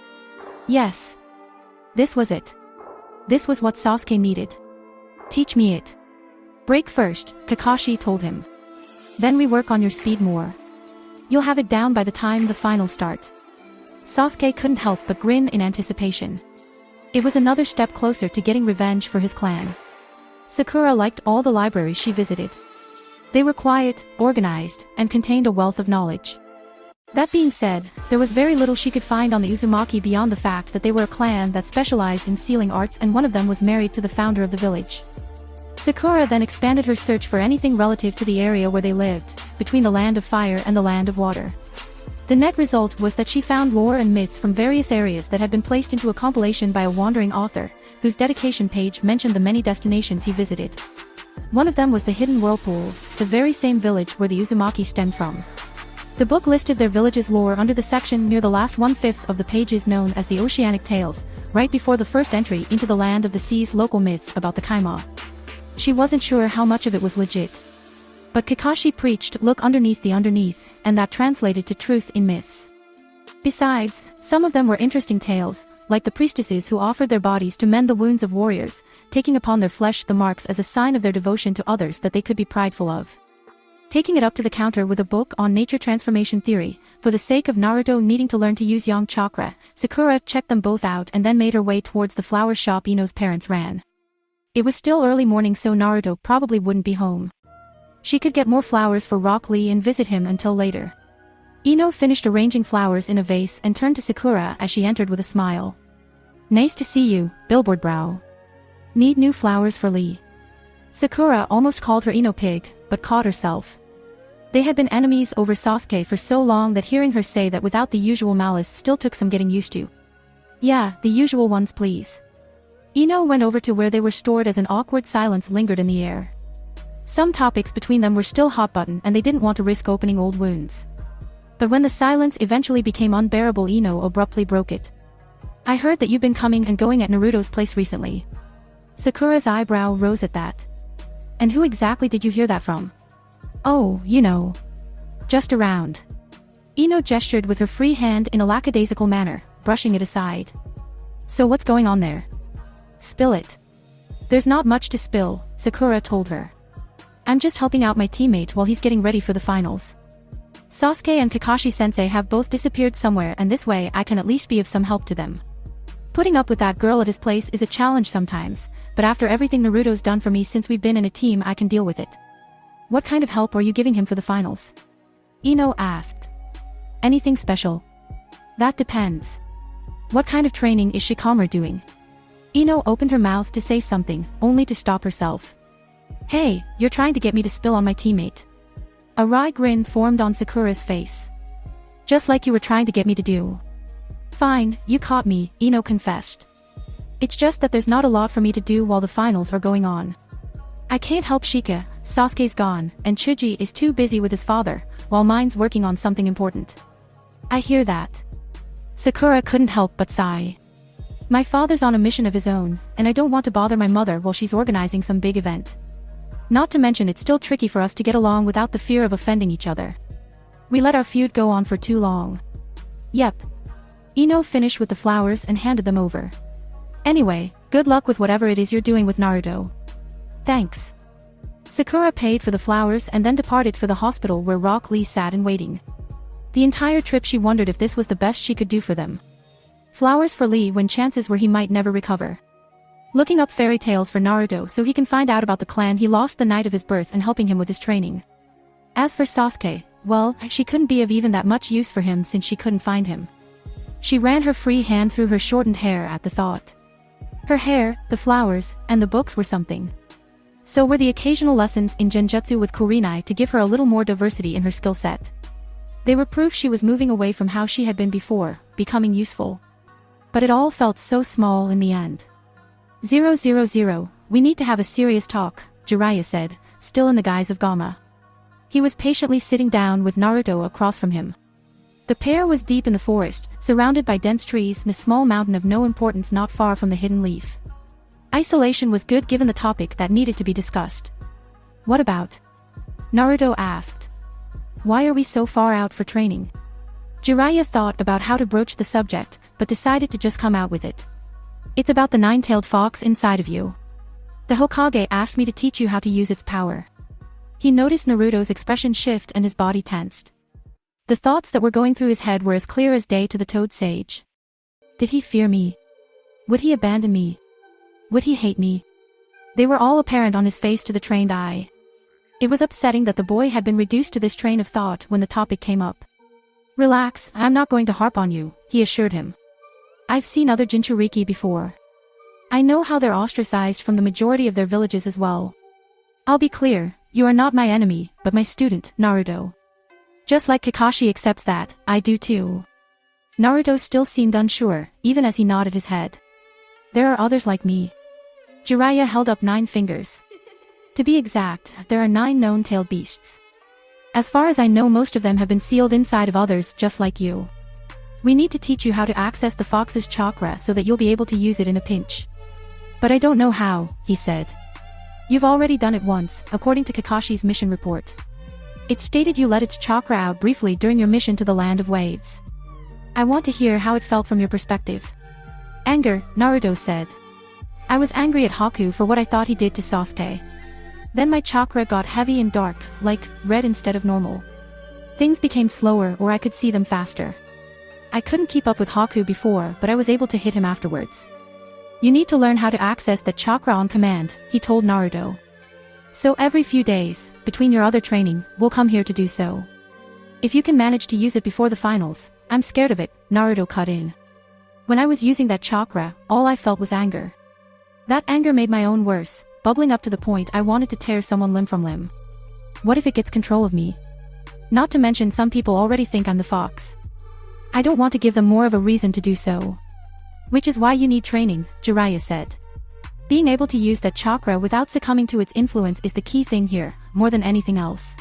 Yes. This was it. This was what Sasuke needed. Teach me it. Break first, Kakashi told him. Then we work on your speed more. You'll have it down by the time the finals start. Sasuke couldn't help but grin in anticipation. It was another step closer to getting revenge for his clan. Sakura liked all the libraries she visited. They were quiet, organized, and contained a wealth of knowledge. That being said, there was very little she could find on the Uzumaki beyond the fact that they were a clan that specialized in sealing arts and one of them was married to the founder of the village. Sakura then expanded her search for anything relative to the area where they lived, between the land of fire and the land of water. The net result was that she found lore and myths from various areas that had been placed into a compilation by a wandering author, whose dedication page mentioned the many destinations he visited. One of them was the Hidden Whirlpool, the very same village where the Uzumaki stemmed from. The book listed their village's lore under the section near the last 1/5 of the pages known as the Oceanic Tales, right before the first entry into the Land of the Sea's local myths about the Kaima. She wasn't sure how much of it was legit. But Kakashi preached look underneath the underneath, and that translated to truth in myths. Besides, some of them were interesting tales, like the priestesses who offered their bodies to mend the wounds of warriors, taking upon their flesh the marks as a sign of their devotion to others that they could be prideful of. Taking it up to the counter with a book on nature transformation theory, for the sake of Naruto needing to learn to use yang chakra, Sakura checked them both out and then made her way towards the flower shop Ino's parents ran. It was still early morning so Naruto probably wouldn't be home. She could get more flowers for Rock Lee and visit him until later. Ino finished arranging flowers in a vase and turned to Sakura as she entered with a smile. Nice to see you, Billboard Brow. Need new flowers for Lee. Sakura almost called her Ino pig, but caught herself. They had been enemies over Sasuke for so long that hearing her say that without the usual malice still took some getting used to. Yeah, the usual ones please. Ino went over to where they were stored as an awkward silence lingered in the air. Some topics between them were still hot button and they didn't want to risk opening old wounds. But when the silence eventually became unbearable, Ino abruptly broke it. I heard that you've been coming and going at Naruto's place recently. Sakura's eyebrow rose at that. And who exactly did you hear that from? Oh, you know. Just around. Ino gestured with her free hand in a lackadaisical manner, brushing it aside. So what's going on there? Spill it. There's not much to spill, Sakura told her. I'm just helping out my teammate while he's getting ready for the finals. Sasuke and Kakashi-sensei have both disappeared somewhere, and this way I can at least be of some help to them. Putting up with that girl at his place is a challenge sometimes, but after everything Naruto's done for me since we've been in a team, I can deal with it. What kind of help are you giving him for the finals? Ino asked. Anything special? That depends. What kind of training is Shikamaru doing? Ino opened her mouth to say something, only to stop herself. Hey, you're trying to get me to spill on my teammate. A wry grin formed on Sakura's face. Just like you were trying to get me to do. Fine, you caught me, Ino confessed. It's just that there's not a lot for me to do while the finals are going on. I can't help Shika, Sasuke's gone, and Chuji is too busy with his father, while mine's working on something important. I hear that. Sakura couldn't help but sigh. My father's on a mission of his own, and I don't want to bother my mother while she's organizing some big event. Not to mention it's still tricky for us to get along without the fear of offending each other. We let our feud go on for too long. Yep. Ino finished with the flowers and handed them over. Anyway, good luck with whatever it is you're doing with Naruto. Thanks. Sakura paid for the flowers and then departed for the hospital where Rock Lee sat in waiting. The entire trip she wondered if this was the best she could do for them. Flowers for Lee when chances were he might never recover. Looking up fairy tales for Naruto so he can find out about the clan he lost the night of his birth and helping him with his training. As for Sasuke, well, she couldn't be of even that much use for him since she couldn't find him. She ran her free hand through her shortened hair at the thought. Her hair, the flowers, and the books were something. So were the occasional lessons in genjutsu with Kurenai to give her a little more diversity in her skill set. They were proof she was moving away from how she had been before, becoming useful. But it all felt so small in the end. 000, we need to have a serious talk, Jiraiya said, still in the guise of Gamma. He was patiently sitting down with Naruto across from him. The pair was deep in the forest, surrounded by dense trees and a small mountain of no importance not far from the hidden leaf. Isolation was good given the topic that needed to be discussed. What about? Naruto asked. Why are we so far out for training? Jiraiya thought about how to broach the subject, but decided to just come out with it. It's about the nine-tailed fox inside of you. The Hokage asked me to teach you how to use its power. He noticed Naruto's expression shift and his body tensed. The thoughts that were going through his head were as clear as day to the toad sage. Did he fear me? Would he abandon me? Would he hate me? They were all apparent on his face to the trained eye. It was upsetting that the boy had been reduced to this train of thought when the topic came up. Relax, I'm not going to harp on you, he assured him. I've seen other Jinchuriki before. I know how they're ostracized from the majority of their villages as well. I'll be clear, you are not my enemy, but my student, Naruto. Just like Kakashi accepts that, I do too. Naruto still seemed unsure, even as he nodded his head. There are others like me. Jiraiya held up 9 fingers. To be exact, there are 9 known tailed beasts. As far as I know, most of them have been sealed inside of others just like you. We need to teach you how to access the fox's chakra so that you'll be able to use it in a pinch. But I don't know how, he said. You've already done it once, according to Kakashi's mission report. It stated you let its chakra out briefly during your mission to the Land of Waves. I want to hear how it felt from your perspective. Anger, Naruto said. I was angry at Haku for what I thought he did to Sasuke. Then my chakra got heavy and dark, like red instead of normal. Things became slower or I could see them faster. I couldn't keep up with Haku before, but I was able to hit him afterwards. You need to learn how to access that chakra on command, he told Naruto. So every few days, between your other training, we'll come here to do so. If you can manage to use it before the finals, I'm scared of it, Naruto cut in. When I was using that chakra, all I felt was anger. That anger made my own worse, bubbling up to the point I wanted to tear someone limb from limb. What if it gets control of me? Not to mention some people already think I'm the fox. I don't want to give them more of a reason to do so. Which is why you need training, Jiraiya said. Being able to use that chakra without succumbing to its influence is the key thing here, more than anything else.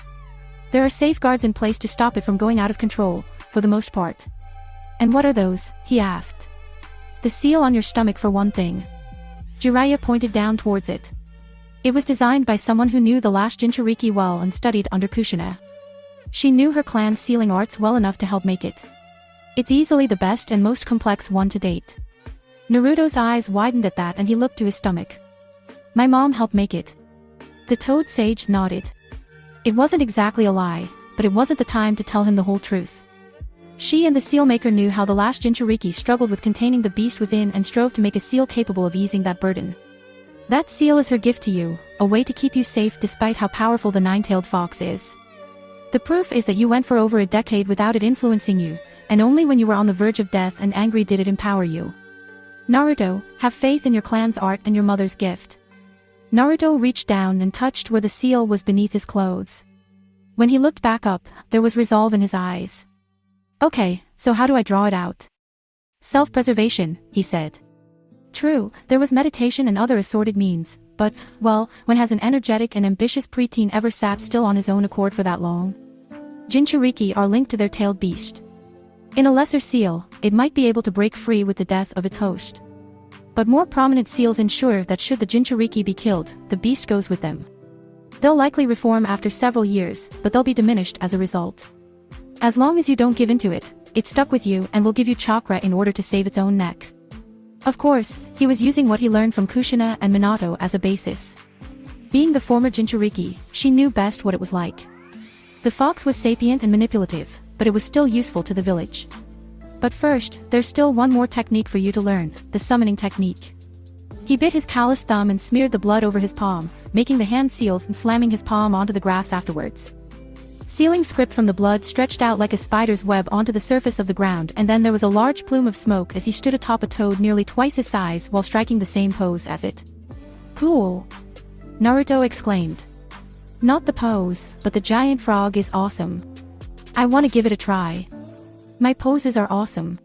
There are safeguards in place to stop it from going out of control, for the most part. And what are those? He asked. The seal on your stomach for one thing. Jiraiya pointed down towards it. It was designed by someone who knew the last Jinchuriki well and studied under Kushina. She knew her clan's sealing arts well enough to help make it. It's easily the best and most complex one to date. Naruto's eyes widened at that and he looked to his stomach. My mom helped make it. The toad sage nodded. It wasn't exactly a lie, but it wasn't the time to tell him the whole truth. She and the seal maker knew how the last Jinchuriki struggled with containing the beast within and strove to make a seal capable of easing that burden. That seal is her gift to you, a way to keep you safe despite how powerful the nine-tailed fox is. The proof is that you went for over a decade without it influencing you, and only when you were on the verge of death and angry did it empower you. Naruto, have faith in your clan's art and your mother's gift. Naruto reached down and touched where the seal was beneath his clothes. When he looked back up, there was resolve in his eyes. Okay, so how do I draw it out? Self-preservation, he said. True, there was meditation and other assorted means, but, well, when has an energetic and ambitious preteen ever sat still on his own accord for that long? Jinchuriki are linked to their tailed beast. In a lesser seal, it might be able to break free with the death of its host. But more prominent seals ensure that should the Jinchuriki be killed, the beast goes with them. They'll likely reform after several years, but they'll be diminished as a result. As long as you don't give into it, it's stuck with you and will give you chakra in order to save its own neck. Of course, he was using what he learned from Kushina and Minato as a basis. Being the former Jinchuriki, she knew best what it was like. The fox was sapient and manipulative, but it was still useful to the village. But first, there's still one more technique for you to learn, the summoning technique. He bit his calloused thumb and smeared the blood over his palm, making the hand seals and slamming his palm onto the grass afterwards. Sealing script from the blood stretched out like a spider's web onto the surface of the ground, and then there was a large plume of smoke as he stood atop a toad nearly twice his size while striking the same pose as it. Cool! Naruto exclaimed. Not the pose, but the giant frog is awesome. I want to give it a try. My poses are awesome.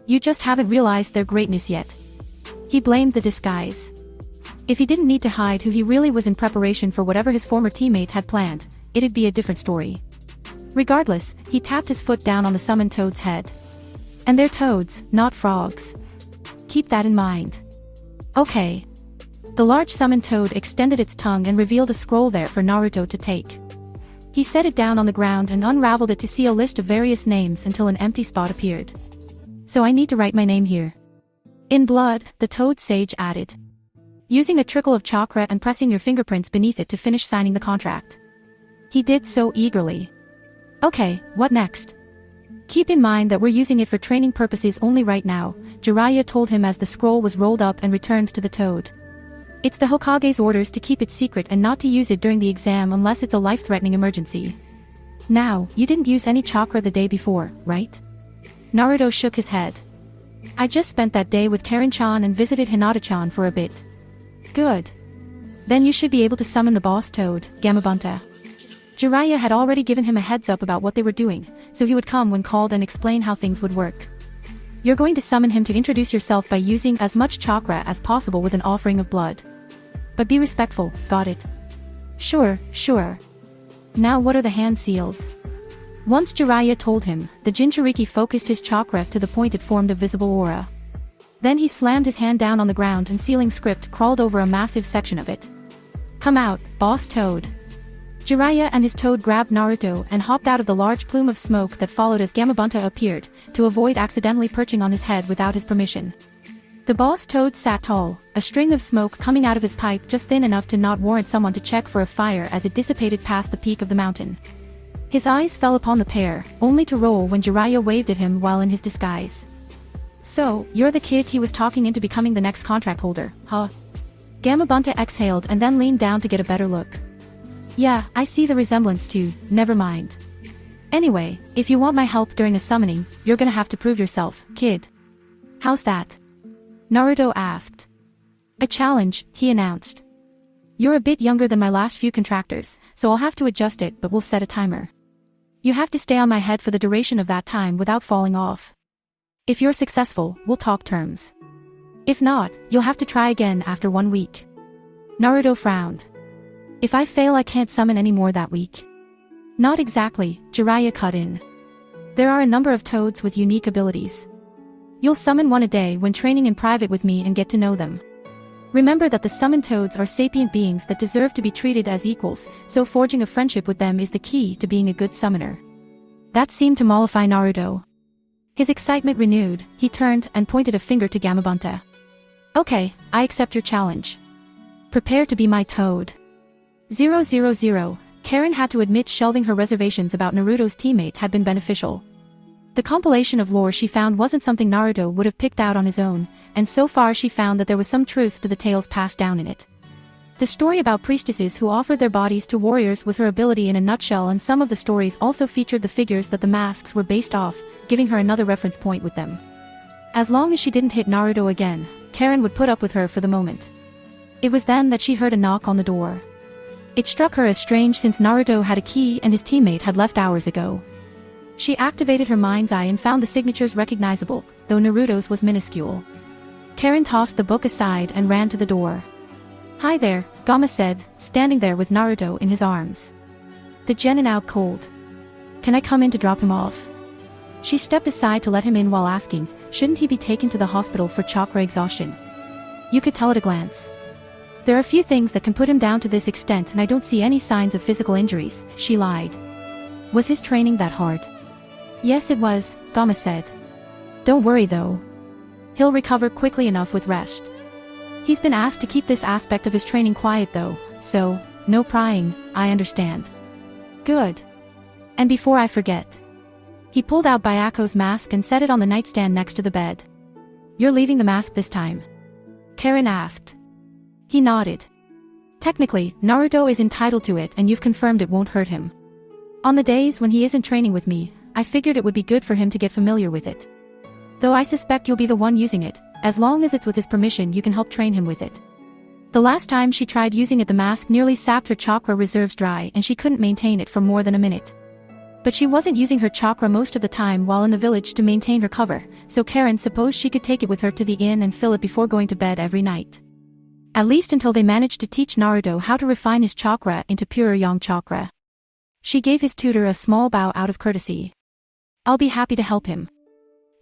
You just haven't realized their greatness yet. He blamed the disguise. If he didn't need to hide who he really was in preparation for whatever his former teammate had planned, it'd be a different story. Regardless, he tapped his foot down on the summoned toad's head. And they're toads, not frogs. Keep that in mind. Okay. The large summoned toad extended its tongue and revealed a scroll there for Naruto to take. He set it down on the ground and unraveled it to see a list of various names until an empty spot appeared. So I need to write my name here. In blood, the toad sage added. Using a trickle of chakra and pressing your fingerprints beneath it to finish signing the contract. He did so eagerly. Okay, what next? Keep in mind that we're using it for training purposes only right now, Jiraiya told him as the scroll was rolled up and returned to the toad. It's the Hokage's orders to keep it secret and not to use it during the exam unless it's a life-threatening emergency. Now, you didn't use any chakra the day before, right? Naruto shook his head. I just spent that day with Karin-chan and visited Hinata-chan for a bit. Good. Then you should be able to summon the boss toad, Gamabunta. Jiraiya had already given him a heads up about what they were doing, so he would come when called and explain how things would work. You're going to summon him to introduce yourself by using as much chakra as possible with an offering of blood. But be respectful, got it? Sure. Now what are the hand seals? Once Jiraiya told him, the Jinchuriki focused his chakra to the point it formed a visible aura. Then he slammed his hand down on the ground and sealing script crawled over a massive section of it. Come out, boss toad. Jiraiya and his toad grabbed Naruto and hopped out of the large plume of smoke that followed as Gamabunta appeared, to avoid accidentally perching on his head without his permission. The boss toad sat tall, a string of smoke coming out of his pipe just thin enough to not warrant someone to check for a fire as it dissipated past the peak of the mountain. His eyes fell upon the pair, only to roll when Jiraiya waved at him while in his disguise. So, you're the kid he was talking into becoming the next contract holder, huh? Gamabunta exhaled and then leaned down to get a better look. Yeah, I see the resemblance too, never mind. Anyway, if you want my help during a summoning, you're gonna have to prove yourself, kid. How's that? Naruto asked. A challenge, he announced. You're a bit younger than my last few contractors, so I'll have to adjust it, but we'll set a timer. You have to stay on my head for the duration of that time without falling off. If you're successful, we'll talk terms. If not, you'll have to try again after 1 week. Naruto frowned. If I fail I can't summon any more that week. Not exactly, Jiraiya cut in. There are a number of toads with unique abilities. You'll summon one a day when training in private with me and get to know them. Remember that the summoned toads are sapient beings that deserve to be treated as equals, so forging a friendship with them is the key to being a good summoner. That seemed to mollify Naruto. His excitement renewed, he turned and pointed a finger to Gamabunta. Okay, I accept your challenge. Prepare to be my toad. 000. Karin had to admit shelving her reservations about Naruto's teammate had been beneficial. The compilation of lore she found wasn't something Naruto would have picked out on his own, and so far she found that there was some truth to the tales passed down in it. The story about priestesses who offered their bodies to warriors was her ability in a nutshell, and some of the stories also featured the figures that the masks were based off, giving her another reference point with them. As long as she didn't hit Naruto again, Karin would put up with her for the moment. It was then that she heard a knock on the door. It struck her as strange since Naruto had a key and his teammate had left hours ago. She activated her mind's eye and found the signatures recognizable, though Naruto's was minuscule. Karin tossed the book aside and ran to the door. Hi there, Gamma said, standing there with Naruto in his arms. The genin out cold. Can I come in to drop him off? She stepped aside to let him in while asking, shouldn't he be taken to the hospital for chakra exhaustion? You could tell at a glance. There are few things that can put him down to this extent, and I don't see any signs of physical injuries, she lied. Was his training that hard? Yes, it was, Gamma said. Don't worry though. He'll recover quickly enough with rest. He's been asked to keep this aspect of his training quiet though, so, no prying, I understand. Good. And before I forget. He pulled out Byaku's mask and set it on the nightstand next to the bed. You're leaving the mask this time? Karin asked. He nodded. Technically, Naruto is entitled to it, and you've confirmed it won't hurt him. On the days when he isn't training with me, I figured it would be good for him to get familiar with it. Though I suspect you'll be the one using it, as long as it's with his permission you can help train him with it. The last time she tried using it, the mask nearly sapped her chakra reserves dry and she couldn't maintain it for more than a minute. But she wasn't using her chakra most of the time while in the village to maintain her cover, so Karin supposed she could take it with her to the inn and fill it before going to bed every night. At least until they managed to teach Naruto how to refine his chakra into pure yang chakra. She gave his tutor a small bow out of courtesy. I'll be happy to help him.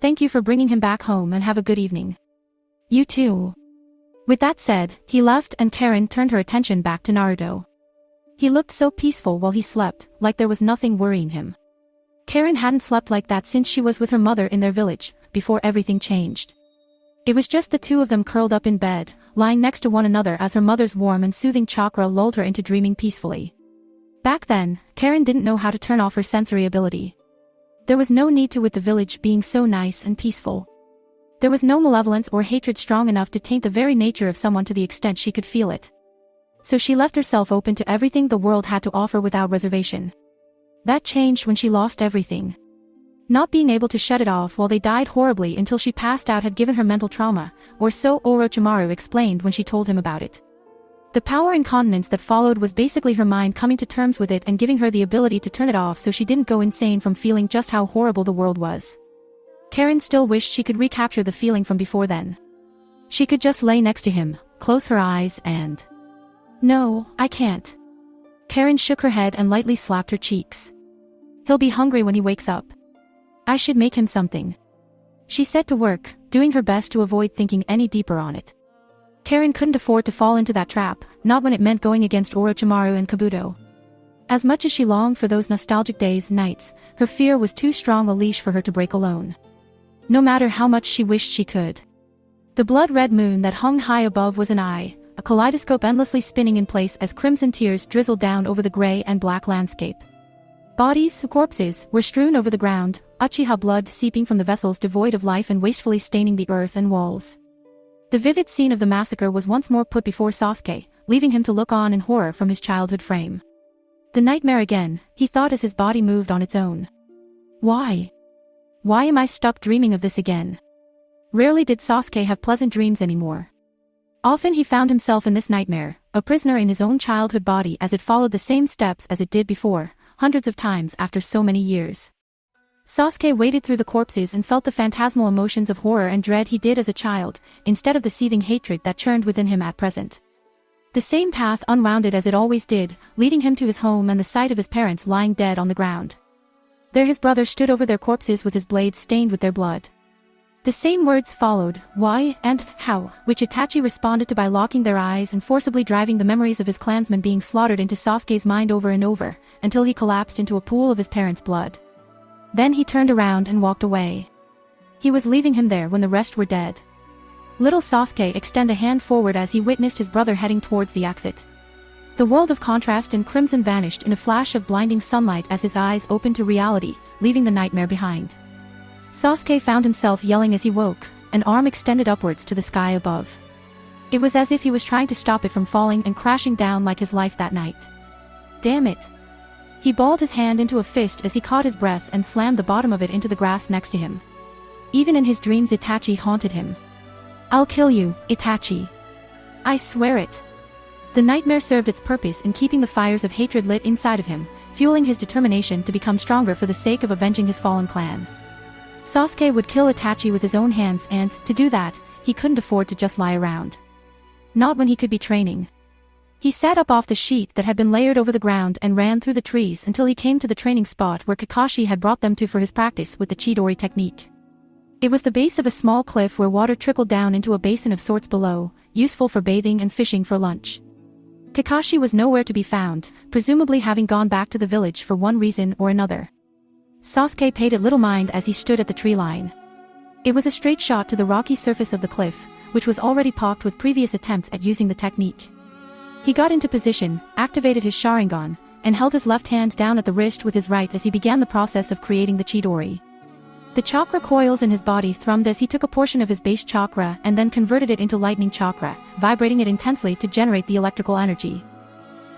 Thank you for bringing him back home, and have a good evening. You too. With that said, he left and Karin turned her attention back to Naruto. He looked so peaceful while he slept, like there was nothing worrying him. Karin hadn't slept like that since she was with her mother in their village, before everything changed. It was just the two of them curled up in bed, lying next to one another as her mother's warm and soothing chakra lulled her into dreaming peacefully. Back then, Karin didn't know how to turn off her sensory ability. There was no need to, with the village being so nice and peaceful. There was no malevolence or hatred strong enough to taint the very nature of someone to the extent she could feel it. So she left herself open to everything the world had to offer without reservation. That changed when she lost everything. Not being able to shut it off while they died horribly until she passed out had given her mental trauma, or so Orochimaru explained when she told him about it. The power incontinence that followed was basically her mind coming to terms with it and giving her the ability to turn it off so she didn't go insane from feeling just how horrible the world was. Karin still wished she could recapture the feeling from before then. She could just lay next to him, close her eyes and... No, I can't. Karin shook her head and lightly slapped her cheeks. He'll be hungry when he wakes up. I should make him something. She set to work, doing her best to avoid thinking any deeper on it. Karin couldn't afford to fall into that trap, not when it meant going against Orochimaru and Kabuto. As much as she longed for those nostalgic days and nights, her fear was too strong a leash for her to break alone. No matter how much she wished she could. The blood-red moon that hung high above was an eye, a kaleidoscope endlessly spinning in place as crimson tears drizzled down over the gray and black landscape. Bodies, corpses, were strewn over the ground, Uchiha blood seeping from the vessels devoid of life and wastefully staining the earth and walls. The vivid scene of the massacre was once more put before Sasuke, leaving him to look on in horror from his childhood frame. The nightmare again, he thought as his body moved on its own. Why? Why am I stuck dreaming of this again? Rarely did Sasuke have pleasant dreams anymore. Often he found himself in this nightmare, a prisoner in his own childhood body as it followed the same steps as it did before, hundreds of times after so many years. Sasuke waded through the corpses and felt the phantasmal emotions of horror and dread he did as a child, instead of the seething hatred that churned within him at present. The same path unwound as it always did, leading him to his home and the sight of his parents lying dead on the ground. There his brother stood over their corpses with his blades stained with their blood. The same words followed, why and how, which Itachi responded to by locking their eyes and forcibly driving the memories of his clansmen being slaughtered into Sasuke's mind over and over, until he collapsed into a pool of his parents' blood. Then he turned around and walked away. He was leaving him there when the rest were dead. Little Sasuke extended a hand forward as he witnessed his brother heading towards the exit. The world of contrast and crimson vanished in a flash of blinding sunlight as his eyes opened to reality, leaving the nightmare behind. Sasuke found himself yelling as he woke, an arm extended upwards to the sky above. It was as if he was trying to stop it from falling and crashing down like his life that night. Damn it! He balled his hand into a fist as he caught his breath and slammed the bottom of it into the grass next to him. Even in his dreams Itachi haunted him. I'll kill you, Itachi. I swear it. The nightmare served its purpose in keeping the fires of hatred lit inside of him, fueling his determination to become stronger for the sake of avenging his fallen clan. Sasuke would kill Itachi with his own hands and, to do that, he couldn't afford to just lie around. Not when he could be training. He sat up off the sheet that had been layered over the ground and ran through the trees until he came to the training spot where Kakashi had brought them to for his practice with the Chidori technique. It was the base of a small cliff where water trickled down into a basin of sorts below, useful for bathing and fishing for lunch. Kakashi was nowhere to be found, presumably having gone back to the village for one reason or another. Sasuke paid it little mind as he stood at the tree line. It was a straight shot to the rocky surface of the cliff, which was already pocked with previous attempts at using the technique. He got into position, activated his Sharingan, and held his left hand down at the wrist with his right as he began the process of creating the Chidori. The chakra coils in his body thrummed as he took a portion of his base chakra and then converted it into lightning chakra, vibrating it intensely to generate the electrical energy.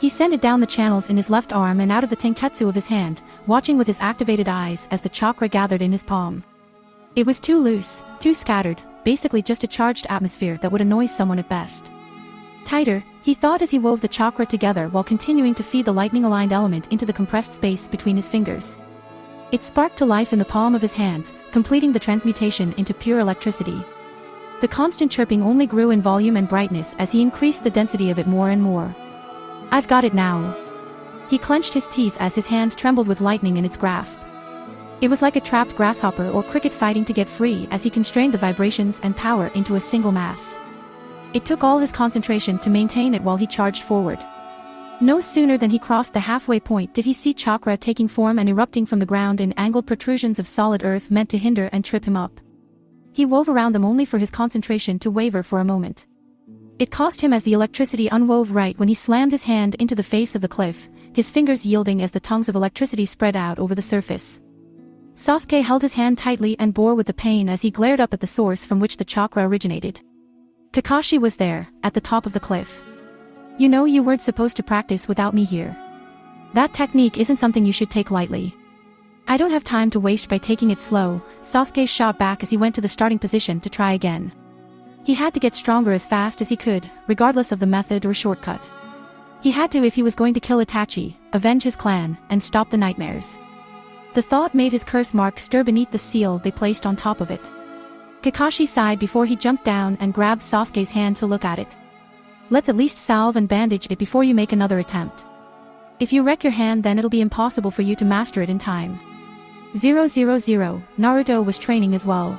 He sent it down the channels in his left arm and out of the tenketsu of his hand, watching with his activated eyes as the chakra gathered in his palm. It was too loose, too scattered, basically just a charged atmosphere that would annoy someone at best. Tighter, he thought as he wove the chakra together while continuing to feed the lightning-aligned element into the compressed space between his fingers. It sparked to life in the palm of his hand, completing the transmutation into pure electricity. The constant chirping only grew in volume and brightness as he increased the density of it more and more. I've got it now. He clenched his teeth as his hand trembled with lightning in its grasp. It was like a trapped grasshopper or cricket fighting to get free as he constrained the vibrations and power into a single mass. It took all his concentration to maintain it while he charged forward. No sooner than he crossed the halfway point did he see chakra taking form and erupting from the ground in angled protrusions of solid earth meant to hinder and trip him up. He wove around them only for his concentration to waver for a moment. It cost him as the electricity unwove right when he slammed his hand into the face of the cliff, his fingers yielding as the tongues of electricity spread out over the surface. Sasuke held his hand tightly and bore with the pain as he glared up at the source from which the chakra originated. Kakashi was there, at the top of the cliff. You know you weren't supposed to practice without me here. That technique isn't something you should take lightly. I don't have time to waste by taking it slow, Sasuke shot back as he went to the starting position to try again. He had to get stronger as fast as he could, regardless of the method or shortcut. He had to if he was going to kill Itachi, avenge his clan, and stop the nightmares. The thought made his curse mark stir beneath the seal they placed on top of it. Kakashi sighed before he jumped down and grabbed Sasuke's hand to look at it. Let's at least salve and bandage it before you make another attempt. If you wreck your hand then it'll be impossible for you to master it in time. 000, Naruto was training as well.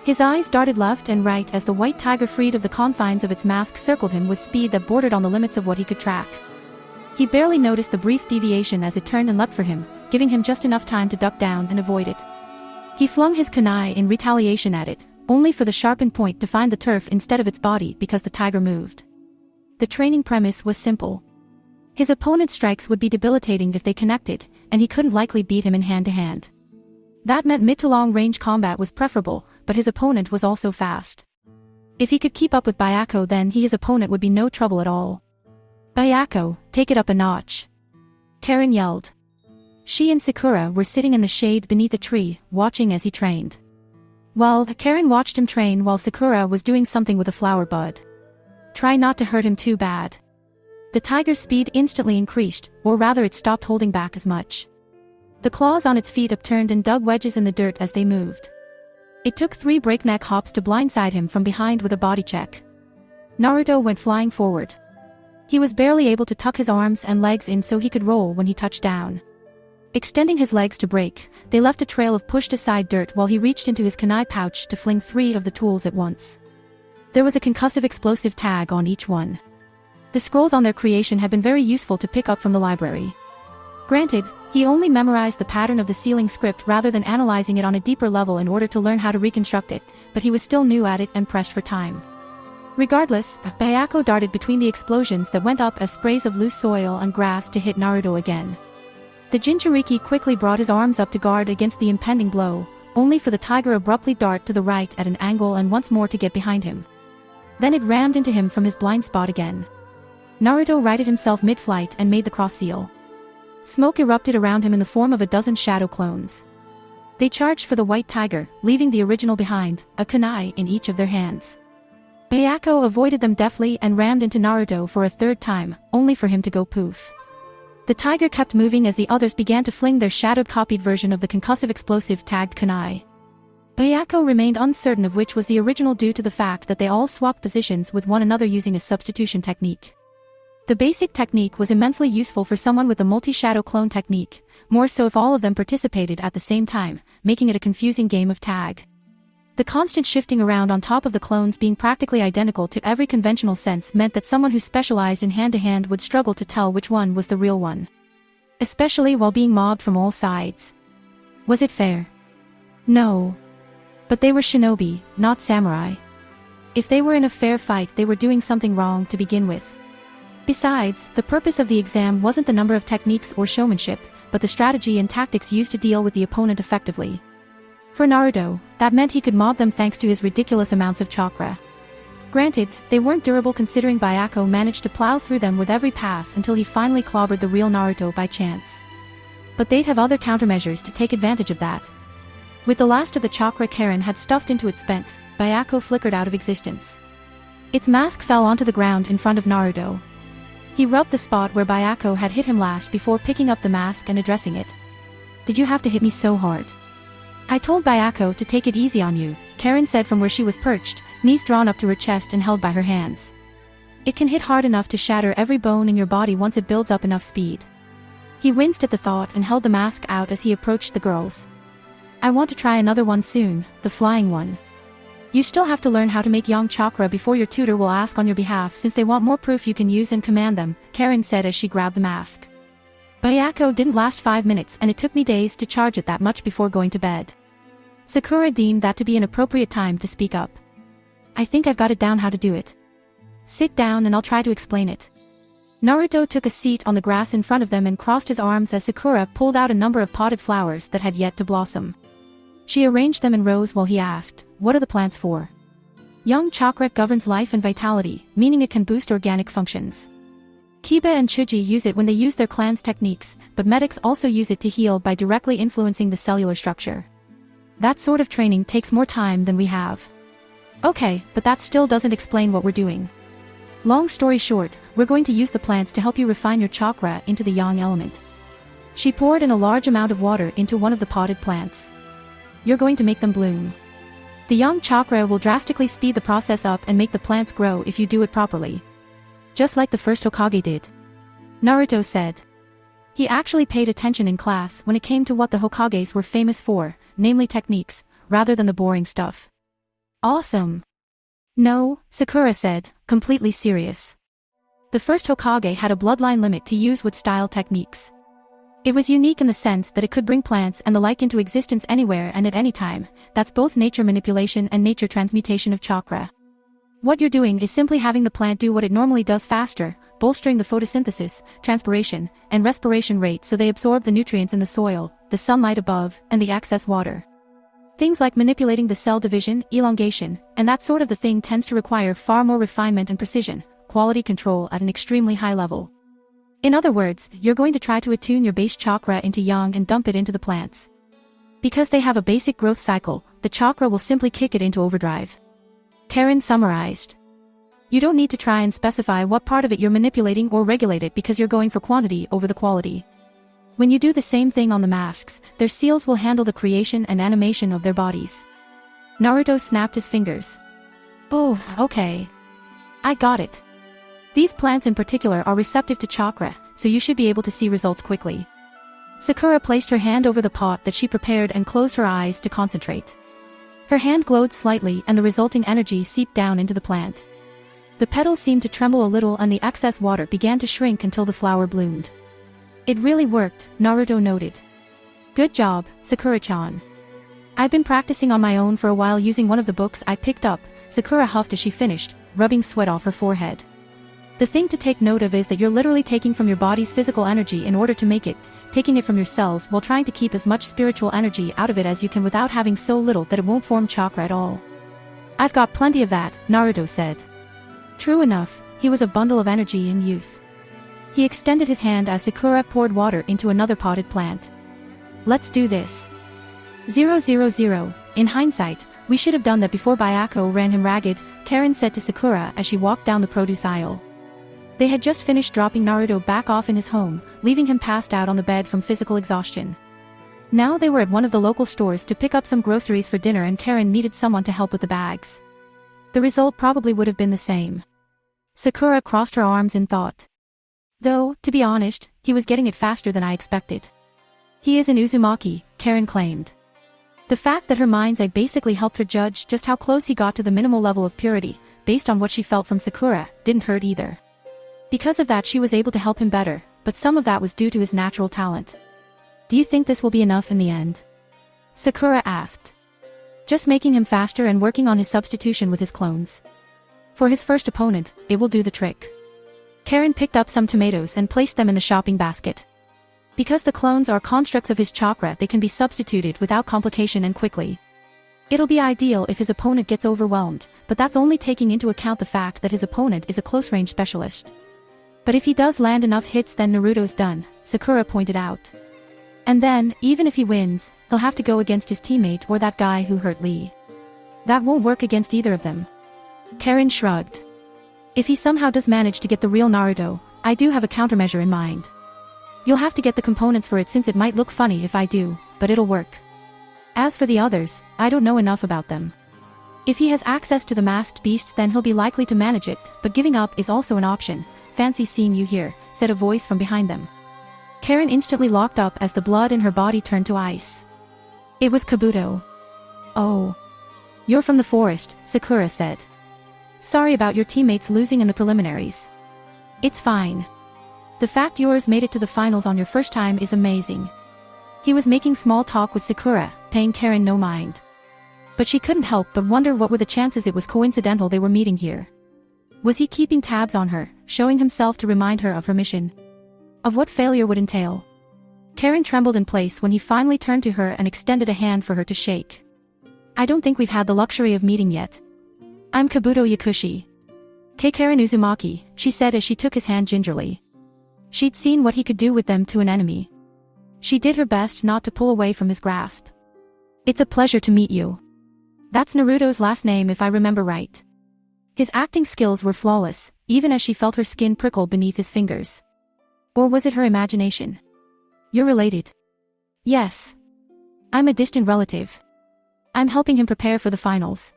His eyes darted left and right as the white tiger freed of the confines of its mask circled him with speed that bordered on the limits of what he could track. He barely noticed the brief deviation as it turned and leapt for him, giving him just enough time to duck down and avoid it. He flung his kunai in retaliation at it, only for the sharpened point to find the turf instead of its body because the tiger moved. The training premise was simple. His opponent's strikes would be debilitating if they connected, and he couldn't likely beat him in hand-to-hand. That meant mid to long-range combat was preferable, but his opponent was also fast. If he could keep up with Byako then his opponent would be no trouble at all. Byako, take it up a notch. Karin yelled. She and Sakura were sitting in the shade beneath a tree, watching as he trained. Well, Karin watched him train while Sakura was doing something with a flower bud. Try not to hurt him too bad. The tiger's speed instantly increased, or rather it stopped holding back as much. The claws on its feet upturned and dug wedges in the dirt as they moved. It took 3 breakneck hops to blindside him from behind with a body check. Naruto went flying forward. He was barely able to tuck his arms and legs in so he could roll when he touched down. Extending his legs to break, they left a trail of pushed-aside dirt while he reached into his kunai pouch to fling 3 of the tools at once. There was a concussive explosive tag on each one. The scrolls on their creation had been very useful to pick up from the library. Granted, he only memorized the pattern of the sealing script rather than analyzing it on a deeper level in order to learn how to reconstruct it, but he was still new at it and pressed for time. Regardless, Bayako darted between the explosions that went up as sprays of loose soil and grass to hit Naruto again. The Jinchuriki quickly brought his arms up to guard against the impending blow, only for the tiger abruptly dart to the right at an angle and once more to get behind him. Then it rammed into him from his blind spot again. Naruto righted himself mid-flight and made the cross seal. Smoke erupted around him in the form of a dozen shadow clones. They charged for the white tiger, leaving the original behind, a kunai in each of their hands. Bayako avoided them deftly and rammed into Naruto for a third time, only for him to go poof. The tiger kept moving as the others began to fling their shadowed copied version of the concussive explosive tagged kunai. Bayako remained uncertain of which was the original due to the fact that they all swapped positions with one another using a substitution technique. The basic technique was immensely useful for someone with the multi-shadow clone technique, more so if all of them participated at the same time, making it a confusing game of tag. The constant shifting around on top of the clones being practically identical to every conventional sense meant that someone who specialized in hand-to-hand would struggle to tell which one was the real one. Especially while being mobbed from all sides. Was it fair? No. But they were shinobi, not samurai. If they were in a fair fight, they were doing something wrong to begin with. Besides, the purpose of the exam wasn't the number of techniques or showmanship, but the strategy and tactics used to deal with the opponent effectively. For Naruto, that meant he could mob them thanks to his ridiculous amounts of chakra. Granted, they weren't durable considering Bayako managed to plow through them with every pass until he finally clobbered the real Naruto by chance. But they'd have other countermeasures to take advantage of that. With the last of the chakra Karin had stuffed into its spent, Bayako flickered out of existence. Its mask fell onto the ground in front of Naruto. He rubbed the spot where Bayako had hit him last before picking up the mask and addressing it. "Did you have to hit me so hard?" "I told Bayako to take it easy on you," Karin said from where she was perched, knees drawn up to her chest and held by her hands. "It can hit hard enough to shatter every bone in your body once it builds up enough speed." He winced at the thought and held the mask out as he approached the girls. "I want to try another one soon, the flying one." "You still have to learn how to make yang chakra before your tutor will ask on your behalf since they want more proof you can use and command them," Karin said as she grabbed the mask. "Bayako didn't last 5 minutes and it took me days to charge it that much before going to bed." Sakura deemed that to be an appropriate time to speak up. "I think I've got it down how to do it. Sit down and I'll try to explain it." Naruto took a seat on the grass in front of them and crossed his arms as Sakura pulled out a number of potted flowers that had yet to blossom. She arranged them in rows while he asked, "What are the plants for?" "Yang chakra governs life and vitality, meaning it can boost organic functions. Kiba and Chuji use it when they use their clan's techniques, but medics also use it to heal by directly influencing the cellular structure. That sort of training takes more time than we have." "Okay, but that still doesn't explain what we're doing. Long story short, we're going to use the plants to help you refine your chakra into the yang element." She poured in a large amount of water into one of the potted plants. "You're going to make them bloom. The yang chakra will drastically speed the process up and make the plants grow if you do it properly. Just like the first Hokage did," Naruto said. He actually paid attention in class when it came to what the Hokages were famous for, namely techniques, rather than the boring stuff. "Awesome." "No," Sakura said, completely serious. The first Hokage had a bloodline limit to use wood style techniques. It was unique in the sense that it could bring plants and the like into existence anywhere and at any time. That's both nature manipulation and nature transmutation of chakra. What you're doing is simply having the plant do what it normally does faster, bolstering the photosynthesis, transpiration, and respiration rate so they absorb the nutrients in the soil, the sunlight above, and the excess water. Things like manipulating the cell division, elongation, and that sort of the thing tends to require far more refinement and precision, quality control at an extremely high level. In other words, you're going to try to attune your base chakra into yang and dump it into the plants. Because they have a basic growth cycle, the chakra will simply kick it into overdrive. Karin summarized. You don't need to try and specify what part of it you're manipulating or regulate it because you're going for quantity over the quality. When you do the same thing on the masks, their seals will handle the creation and animation of their bodies. Naruto snapped his fingers. "Oh, okay. I got it. These plants in particular are receptive to chakra, so you should be able to see results quickly." Sakura placed her hand over the pot that she prepared and closed her eyes to concentrate. Her hand glowed slightly and the resulting energy seeped down into the plant. The petals seemed to tremble a little and the excess water began to shrink until the flower bloomed. It really worked, Naruto noted. Good job, Sakura-chan. I've been practicing on my own for a while using one of the books I picked up, Sakura huffed as she finished, rubbing sweat off her forehead. The thing to take note of is that you're literally taking from your body's physical energy in order to make it, taking it from your cells while trying to keep as much spiritual energy out of it as you can without having so little that it won't form chakra at all. I've got plenty of that, Naruto said. True enough, he was a bundle of energy in youth. He extended his hand as Sakura poured water into another potted plant. Let's do this. 000. In hindsight, we should have done that before Byako ran him ragged, Karin said to Sakura as she walked down the produce aisle. They had just finished dropping Naruto back off in his home, leaving him passed out on the bed from physical exhaustion. Now they were at one of the local stores to pick up some groceries for dinner and Karin needed someone to help with the bags. The result probably would have been the same. Sakura crossed her arms in thought. Though, to be honest, he was getting it faster than I expected. He is an Uzumaki, Karin claimed. The fact that her mind's eye basically helped her judge just how close he got to the minimal level of purity, based on what she felt from Sakura, didn't hurt either. Because of that she was able to help him better, but some of that was due to his natural talent. Do you think this will be enough in the end? Sakura asked. Just making him faster and working on his substitution with his clones. For his first opponent, it will do the trick. Karin picked up some tomatoes and placed them in the shopping basket. Because the clones are constructs of his chakra, they can be substituted without complication and quickly. It'll be ideal if his opponent gets overwhelmed, but that's only taking into account the fact that his opponent is a close-range specialist. But if he does land enough hits then Naruto's done, Sakura pointed out. And then, even if he wins, he'll have to go against his teammate or that guy who hurt Lee. That won't work against either of them. Karin shrugged. If he somehow does manage to get the real Naruto, I do have a countermeasure in mind. You'll have to get the components for it since it might look funny if I do, but it'll work. As for the others, I don't know enough about them. If he has access to the masked beasts then he'll be likely to manage it, but giving up is also an option. Fancy seeing you here, said a voice from behind them. Karin instantly locked up as the blood in her body turned to ice. It was Kabuto. Oh. You're from the forest, Sakura said. Sorry about your teammates losing in the preliminaries. It's fine. The fact yours made it to the finals on your first time is amazing. He was making small talk with Sakura, paying Karin no mind. But she couldn't help but wonder what were the chances it was coincidental they were meeting here. Was he keeping tabs on her, showing himself to remind her of her mission? Of what failure would entail? Karin trembled in place when he finally turned to her and extended a hand for her to shake. I don't think we've had the luxury of meeting yet. I'm Kabuto Yakushi. Karin Uzumaki, she said as she took his hand gingerly. She'd seen what he could do with them to an enemy. She did her best not to pull away from his grasp. It's a pleasure to meet you. That's Naruto's last name if I remember right. His acting skills were flawless, even as she felt her skin prickle beneath his fingers. Or was it her imagination? You're related. Yes. I'm a distant relative. I'm helping him prepare for the finals.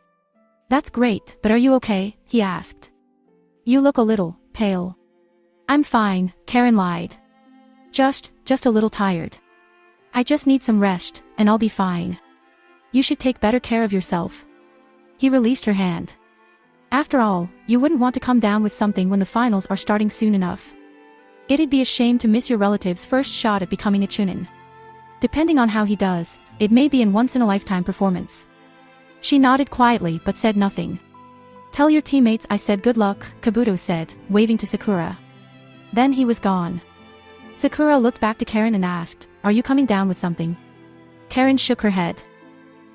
That's great, but are you okay? He asked. You look a little pale. I'm fine, Karin lied. Just a little tired. I just need some rest, and I'll be fine. You should take better care of yourself. He released her hand. After all, you wouldn't want to come down with something when the finals are starting soon enough. It'd be a shame to miss your relative's first shot at becoming a Chuunin. Depending on how he does, it may be a once-in-a-lifetime performance. She nodded quietly but said nothing. Tell your teammates I said good luck, Kabuto said, waving to Sakura. Then he was gone. Sakura looked back to Karin and asked, are you coming down with something? Karin shook her head.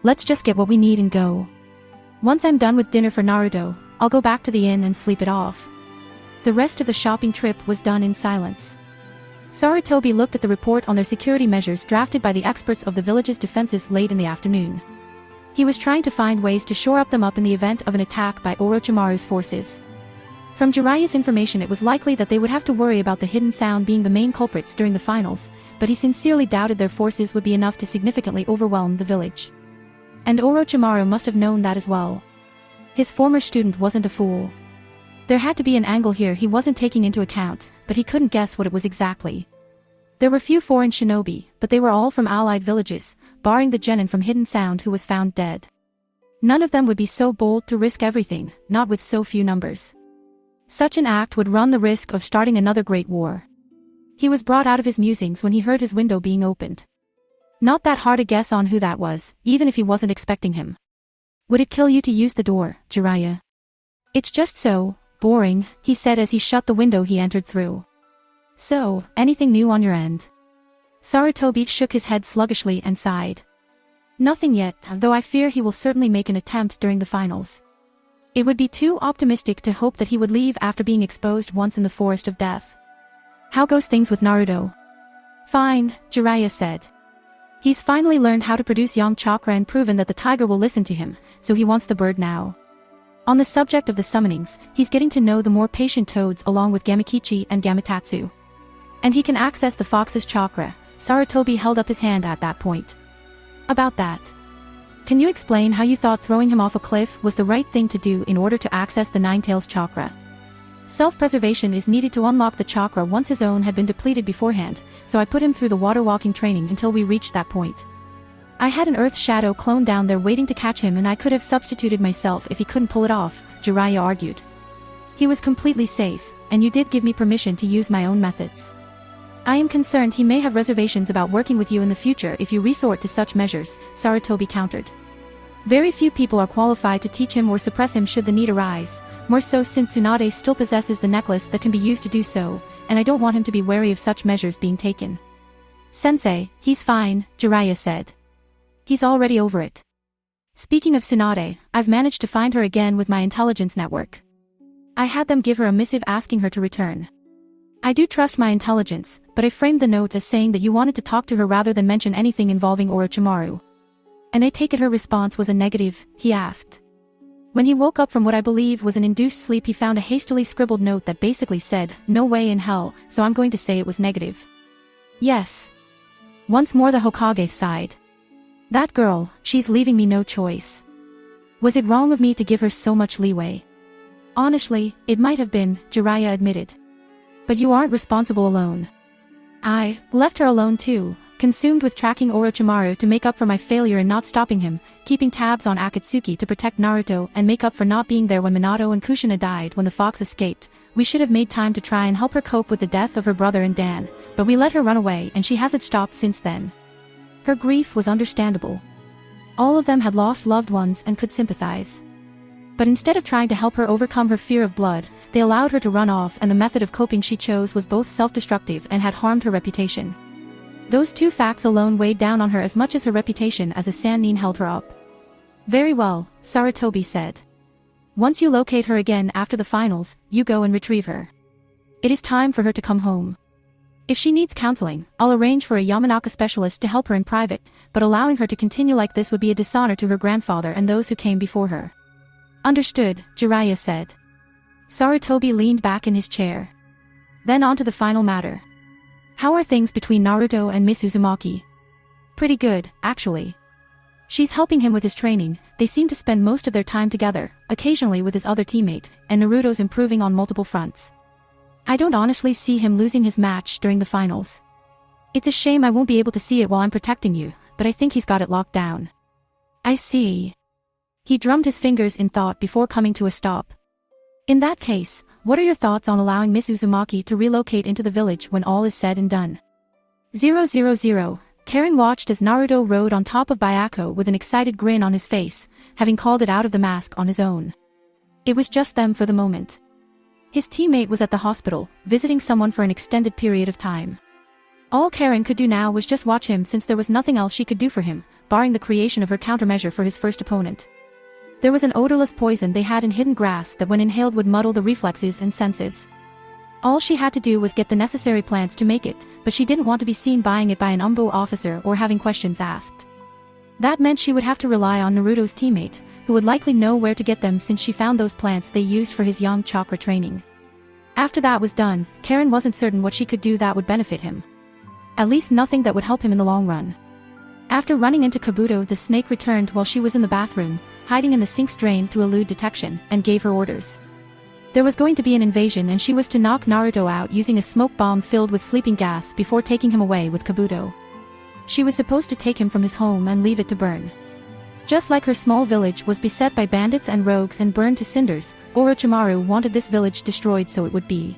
Let's just get what we need and go. Once I'm done with dinner for Naruto, I'll go back to the inn and sleep it off. The rest of the shopping trip was done in silence. Sarutobi looked at the report on their security measures drafted by the experts of the village's defenses late in the afternoon. He was trying to find ways to shore them up in the event of an attack by Orochimaru's forces. From Jiraiya's information it was likely that they would have to worry about the hidden sound being the main culprits during the finals, but he sincerely doubted their forces would be enough to significantly overwhelm the village. And Orochimaru must have known that as well. His former student wasn't a fool. There had to be an angle here he wasn't taking into account, but he couldn't guess what it was exactly. There were few foreign shinobi, but they were all from allied villages, barring the genin from Hidden Sound who was found dead. None of them would be so bold to risk everything, not with so few numbers. Such an act would run the risk of starting another great war. He was brought out of his musings when he heard his window being opened. Not that hard a guess on who that was, even if he wasn't expecting him. Would it kill you to use the door, Jiraiya? It's just so boring, he said as he shut the window he entered through. So, anything new on your end? Sarutobi shook his head sluggishly and sighed. Nothing yet, though I fear he will certainly make an attempt during the finals. It would be too optimistic to hope that he would leave after being exposed once in the forest of death. How goes things with Naruto? Fine, Jiraiya said. He's finally learned how to produce yang chakra and proven that the tiger will listen to him, so he wants the bird now. On the subject of the summonings, he's getting to know the more patient toads along with Gamikichi and Gamitatsu. And he can access the fox's chakra. Sarutobi held up his hand at that point. About that. Can you explain how you thought throwing him off a cliff was the right thing to do in order to access the Ninetales chakra? Self-preservation is needed to unlock the chakra once his own had been depleted beforehand, so I put him through the water-walking training until we reached that point. I had an Earth Shadow clone down there waiting to catch him and I could have substituted myself if he couldn't pull it off, Jiraiya argued. He was completely safe, and you did give me permission to use my own methods. I am concerned he may have reservations about working with you in the future if you resort to such measures, Sarutobi countered. Very few people are qualified to teach him or suppress him should the need arise, more so since Tsunade still possesses the necklace that can be used to do so, and I don't want him to be wary of such measures being taken. Sensei, he's fine, Jiraiya said. He's already over it. Speaking of Tsunade, I've managed to find her again with my intelligence network. I had them give her a missive asking her to return. I do trust my intelligence, but I framed the note as saying that you wanted to talk to her rather than mention anything involving Orochimaru. And I take it her response was a negative, he asked. When he woke up from what I believe was an induced sleep he found a hastily scribbled note that basically said, "No way in hell," so I'm going to say it was negative. Yes. Once more the Hokage sighed. That girl, she's leaving me no choice. Was it wrong of me to give her so much leeway? Honestly, it might have been, Jiraiya admitted. But you aren't responsible alone. I left her alone too, consumed with tracking Orochimaru to make up for my failure in not stopping him, keeping tabs on Akatsuki to protect Naruto and make up for not being there when Minato and Kushina died when the fox escaped. We should have made time to try and help her cope with the death of her brother and Dan, but we let her run away and she hasn't stopped since then. Her grief was understandable. All of them had lost loved ones and could sympathize. But instead of trying to help her overcome her fear of blood, they allowed her to run off, and the method of coping she chose was both self-destructive and had harmed her reputation. Those two facts alone weighed down on her as much as her reputation as a Sannin held her up. Very well, Sarutobi said. Once you locate her again after the finals, you go and retrieve her. It is time for her to come home. If she needs counseling, I'll arrange for a Yamanaka specialist to help her in private, but allowing her to continue like this would be a dishonor to her grandfather and those who came before her. Understood, Jiraiya said. Sarutobi leaned back in his chair. Then on to the final matter. How are things between Naruto and Miss Uzumaki? Pretty good, actually. She's helping him with his training, they seem to spend most of their time together, occasionally with his other teammate, and Naruto's improving on multiple fronts. I don't honestly see him losing his match during the finals. It's a shame I won't be able to see it while I'm protecting you, but I think he's got it locked down. I see. He drummed his fingers in thought before coming to a stop. In that case, what are your thoughts on allowing Miss Uzumaki to relocate into the village when all is said and done? 000. Karin watched as Naruto rode on top of Byako with an excited grin on his face, having called it out of the mask on his own. It was just them for the moment. His teammate was at the hospital, visiting someone for an extended period of time. All Karin could do now was just watch him since there was nothing else she could do for him, barring the creation of her countermeasure for his first opponent. There was an odorless poison they had in hidden grass that when inhaled would muddle the reflexes and senses. All she had to do was get the necessary plants to make it, but she didn't want to be seen buying it by an Umbo officer or having questions asked. That meant she would have to rely on Naruto's teammate, who would likely know where to get them since she found those plants they used for his yang chakra training. After that was done, Karin wasn't certain what she could do that would benefit him. At least nothing that would help him in the long run. After running into Kabuto, the snake returned while she was in the bathroom, hiding in the sink's drain to elude detection, and gave her orders. There was going to be an invasion and she was to knock Naruto out using a smoke bomb filled with sleeping gas before taking him away with Kabuto. She was supposed to take him from his home and leave it to burn. Just like her small village was beset by bandits and rogues and burned to cinders, Orochimaru wanted this village destroyed so it would be.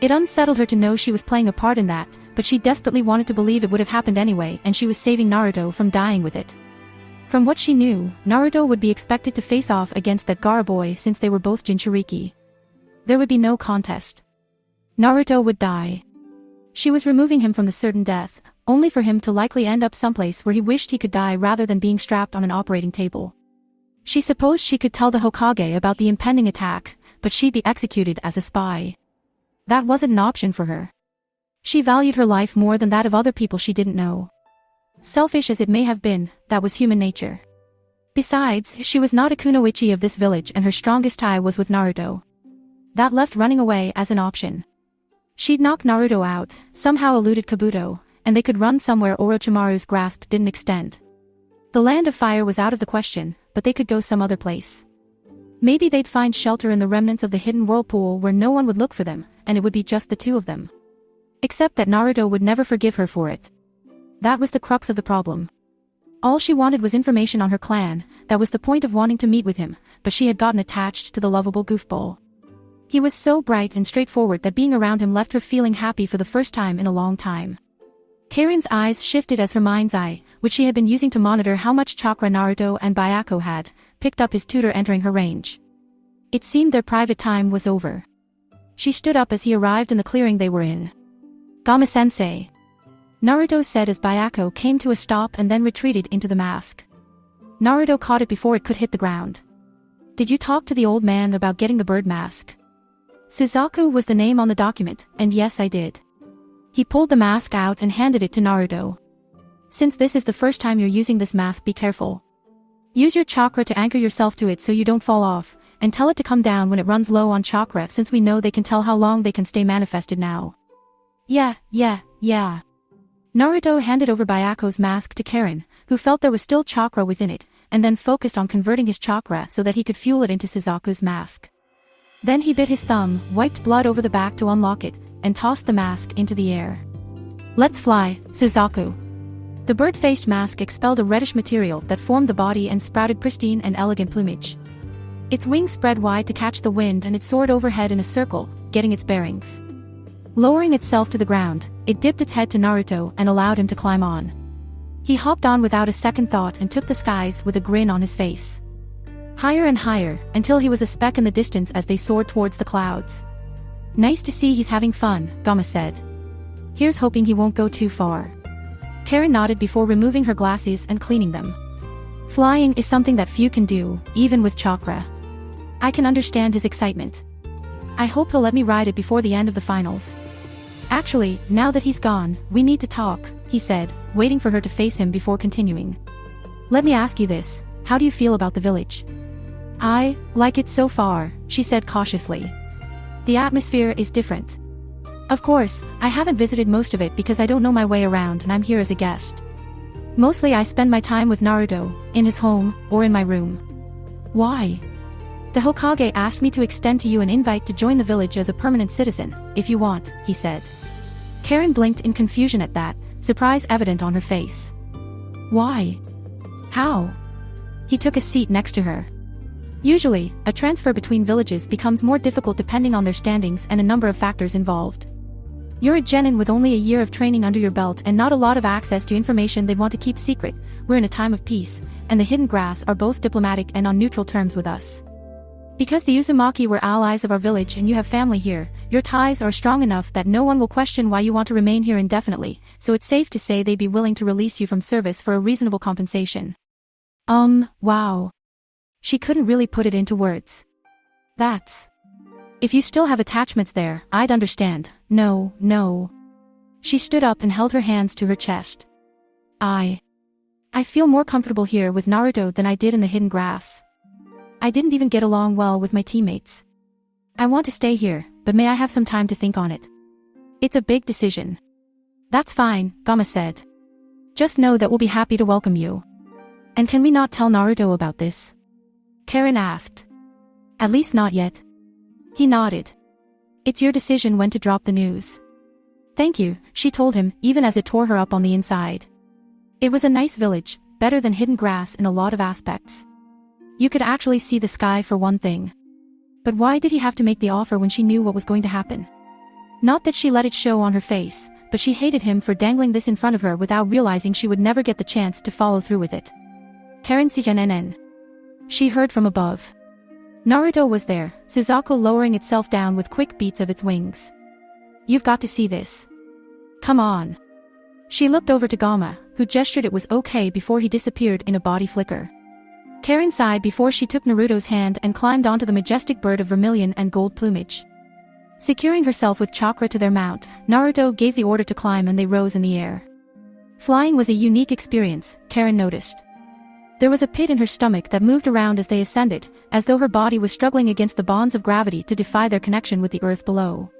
It unsettled her to know she was playing a part in that, but she desperately wanted to believe it would have happened anyway and she was saving Naruto from dying with it. From what she knew, Naruto would be expected to face off against that Gaara boy since they were both Jinchuriki. There would be no contest. Naruto would die. She was removing him from the certain death, only for him to likely end up someplace where he wished he could die rather than being strapped on an operating table. She supposed she could tell the Hokage about the impending attack, but she'd be executed as a spy. That wasn't an option for her. She valued her life more than that of other people she didn't know. Selfish as it may have been, that was human nature. Besides, she was not a kunoichi of this village and her strongest tie was with Naruto. That left running away as an option. She'd knock Naruto out, somehow eluded Kabuto, and they could run somewhere Orochimaru's grasp didn't extend. The land of fire was out of the question, but they could go some other place. Maybe they'd find shelter in the remnants of the hidden whirlpool where no one would look for them, and it would be just the two of them. Except that Naruto would never forgive her for it. That was the crux of the problem. All she wanted was information on her clan, that was the point of wanting to meet with him, but she had gotten attached to the lovable goofball. He was so bright and straightforward that being around him left her feeling happy for the first time in a long time. Karin's eyes shifted as her mind's eye, which she had been using to monitor how much chakra Naruto and Byakuya had, picked up his tutor entering her range. It seemed their private time was over. She stood up as he arrived in the clearing they were in. "Gama-sensei," Naruto said as Byakuya came to a stop and then retreated into the mask. Naruto caught it before it could hit the ground. "Did you talk to the old man about getting the bird mask?" Suzaku was the name on the document, and yes I did. He pulled the mask out and handed it to Naruto. "Since this is the first time you're using this mask, be careful. Use your chakra to anchor yourself to it so you don't fall off, and tell it to come down when it runs low on chakra since we know they can tell how long they can stay manifested now." Yeah. Naruto handed over Byakuya's mask to Karin, who felt there was still chakra within it, and then focused on converting his chakra so that he could fuel it into Suzaku's mask. Then he bit his thumb, wiped blood over the back to unlock it, and tossed the mask into the air. "Let's fly, Suzaku." The bird-faced mask expelled a reddish material that formed the body and sprouted pristine and elegant plumage. Its wings spread wide to catch the wind and it soared overhead in a circle, getting its bearings. Lowering itself to the ground, it dipped its head to Naruto and allowed him to climb on. He hopped on without a second thought and took the skies with a grin on his face. Higher and higher, until he was a speck in the distance as they soared towards the clouds. "Nice to see he's having fun," Gama said. "Here's hoping he won't go too far." Karin nodded before removing her glasses and cleaning them. "Flying is something that few can do, even with chakra. I can understand his excitement. I hope he'll let me ride it before the end of the finals." "Actually, now that he's gone, we need to talk," he said, waiting for her to face him before continuing. "Let me ask you this, how do you feel about the village?" "I like it so far," she said cautiously. "The atmosphere is different. Of course, I haven't visited most of it because I don't know my way around and I'm here as a guest. Mostly I spend my time with Naruto, in his home, or in my room." "Why?" "The Hokage asked me to extend to you an invite to join the village as a permanent citizen, if you want," he said. Karin blinked in confusion at that, surprise evident on her face. "Why? How?" He took a seat next to her. "Usually, a transfer between villages becomes more difficult depending on their standings and a number of factors involved. You're a genin with only a year of training under your belt and not a lot of access to information they'd want to keep secret. We're in a time of peace, and the Hidden Grass are both diplomatic and on neutral terms with us. Because the Uzumaki were allies of our village and you have family here, your ties are strong enough that no one will question why you want to remain here indefinitely, so it's safe to say they'd be willing to release you from service for a reasonable compensation." Wow. She couldn't really put it into words. "That's... If you still have attachments there, I'd understand. No. She stood up and held her hands to her chest. I feel more comfortable here with Naruto than I did in the Hidden Grass. I didn't even get along well with my teammates. I want to stay here, but may I have some time to think on it? It's a big decision." "That's fine," Gama said. "Just know that we'll be happy to welcome you." "And can we not tell Naruto about this?" Karin asked. "At least not yet. He nodded. It's your decision when to drop the news. Thank you, she told him, even as it tore her up on the inside. It was a nice village, better than hidden grass in a lot of aspects. You could actually see the sky for one thing. But why did he have to make the offer when she knew what was going to happen? Not that she let it show on her face, but she hated him for dangling this in front of her without realizing she would never get the chance to follow through with it. Karin Sijanen. She heard from above. Naruto was there, Suzaku lowering itself down with quick beats of its wings. You've got to see this. Come on. She looked over to Gamma, who gestured it was okay before he disappeared in a body flicker. Karin sighed before she took Naruto's hand and climbed onto the majestic bird of vermilion and gold plumage. Securing herself with chakra to their mount, Naruto gave the order to climb and they rose in the air. Flying was a unique experience, Karin noticed. There was a pit in her stomach that moved around as they ascended, as though her body was struggling against the bonds of gravity to defy their connection with the earth below.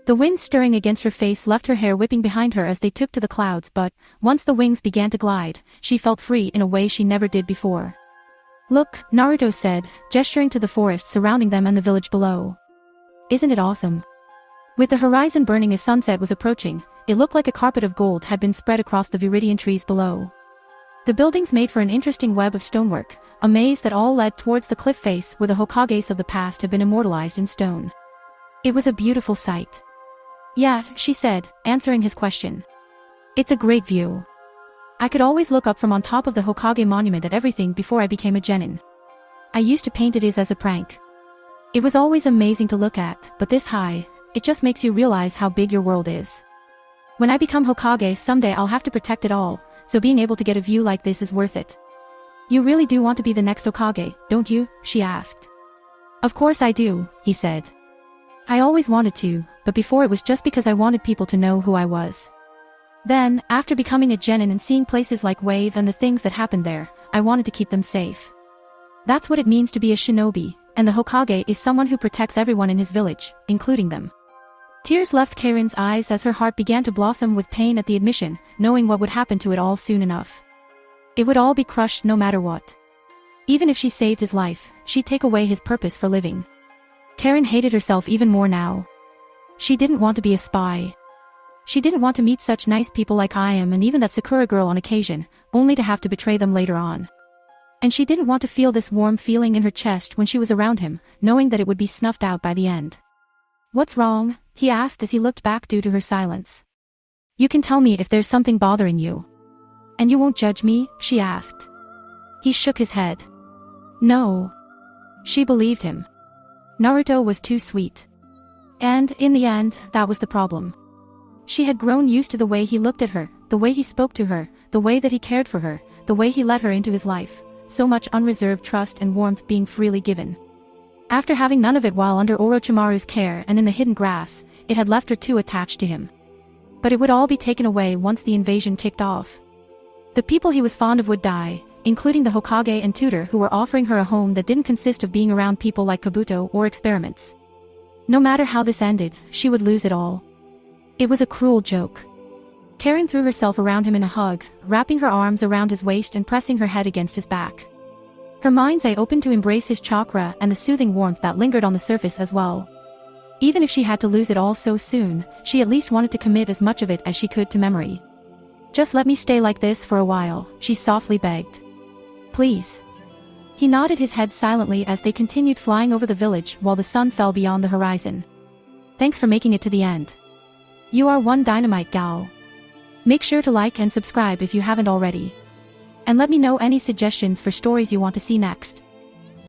The wind stirring against her face left her hair whipping behind her as they took to the clouds, but, once the wings began to glide, she felt free in a way she never did before. Look, Naruto said, gesturing to the forest surrounding them and the village below. Isn't it awesome? With the horizon burning as sunset was approaching, it looked like a carpet of gold had been spread across the viridian trees below. The buildings made for an interesting web of stonework, a maze that all led towards the cliff face where the Hokages of the past had been immortalized in stone. It was a beautiful sight. Yeah, she said, answering his question. It's a great view. I could always look up from on top of the Hokage monument at everything before I became a genin. I used to paint it as a prank. It was always amazing to look at, but this high, it just makes you realize how big your world is. When I become Hokage someday I'll have to protect it all, so being able to get a view like this is worth it. You really do want to be the next Hokage, don't you? She asked. Of course I do, he said. I always wanted to, but before it was just because I wanted people to know who I was. Then, after becoming a genin and seeing places like Wave and the things that happened there, I wanted to keep them safe. That's what it means to be a shinobi, and the Hokage is someone who protects everyone in his village, including them. Tears left Karin's eyes as her heart began to blossom with pain at the admission, knowing what would happen to it all soon enough. It would all be crushed no matter what. Even if she saved his life, she'd take away his purpose for living. Karin hated herself even more now. She didn't want to be a spy. She didn't want to meet such nice people like I am and even that Sakura girl on occasion, only to have to betray them later on. And she didn't want to feel this warm feeling in her chest when she was around him, knowing that it would be snuffed out by the end. What's wrong? He asked as he looked back due to her silence. You can tell me if there's something bothering you. And you won't judge me? She asked. He shook his head. No. She believed him. Naruto was too sweet. And, in the end, that was the problem. She had grown used to the way he looked at her, the way he spoke to her, the way that he cared for her, the way he let her into his life, so much unreserved trust and warmth being freely given. After having none of it while under Orochimaru's care and in the hidden grass, it had left her too attached to him. But it would all be taken away once the invasion kicked off. The people he was fond of would die, including the Hokage and tutor who were offering her a home that didn't consist of being around people like Kabuto or experiments. No matter how this ended, she would lose it all. It was a cruel joke. Karin threw herself around him in a hug, wrapping her arms around his waist and pressing her head against his back. Her mind's eye opened to embrace his chakra and the soothing warmth that lingered on the surface as well. Even if she had to lose it all so soon, she at least wanted to commit as much of it as she could to memory. Just let me stay like this for a while, she softly begged. Please. He nodded his head silently as they continued flying over the village while the sun fell beyond the horizon. Thanks for making it to the end. You are one dynamite gal. Make sure to like and subscribe if you haven't already. And let me know any suggestions for stories you want to see next.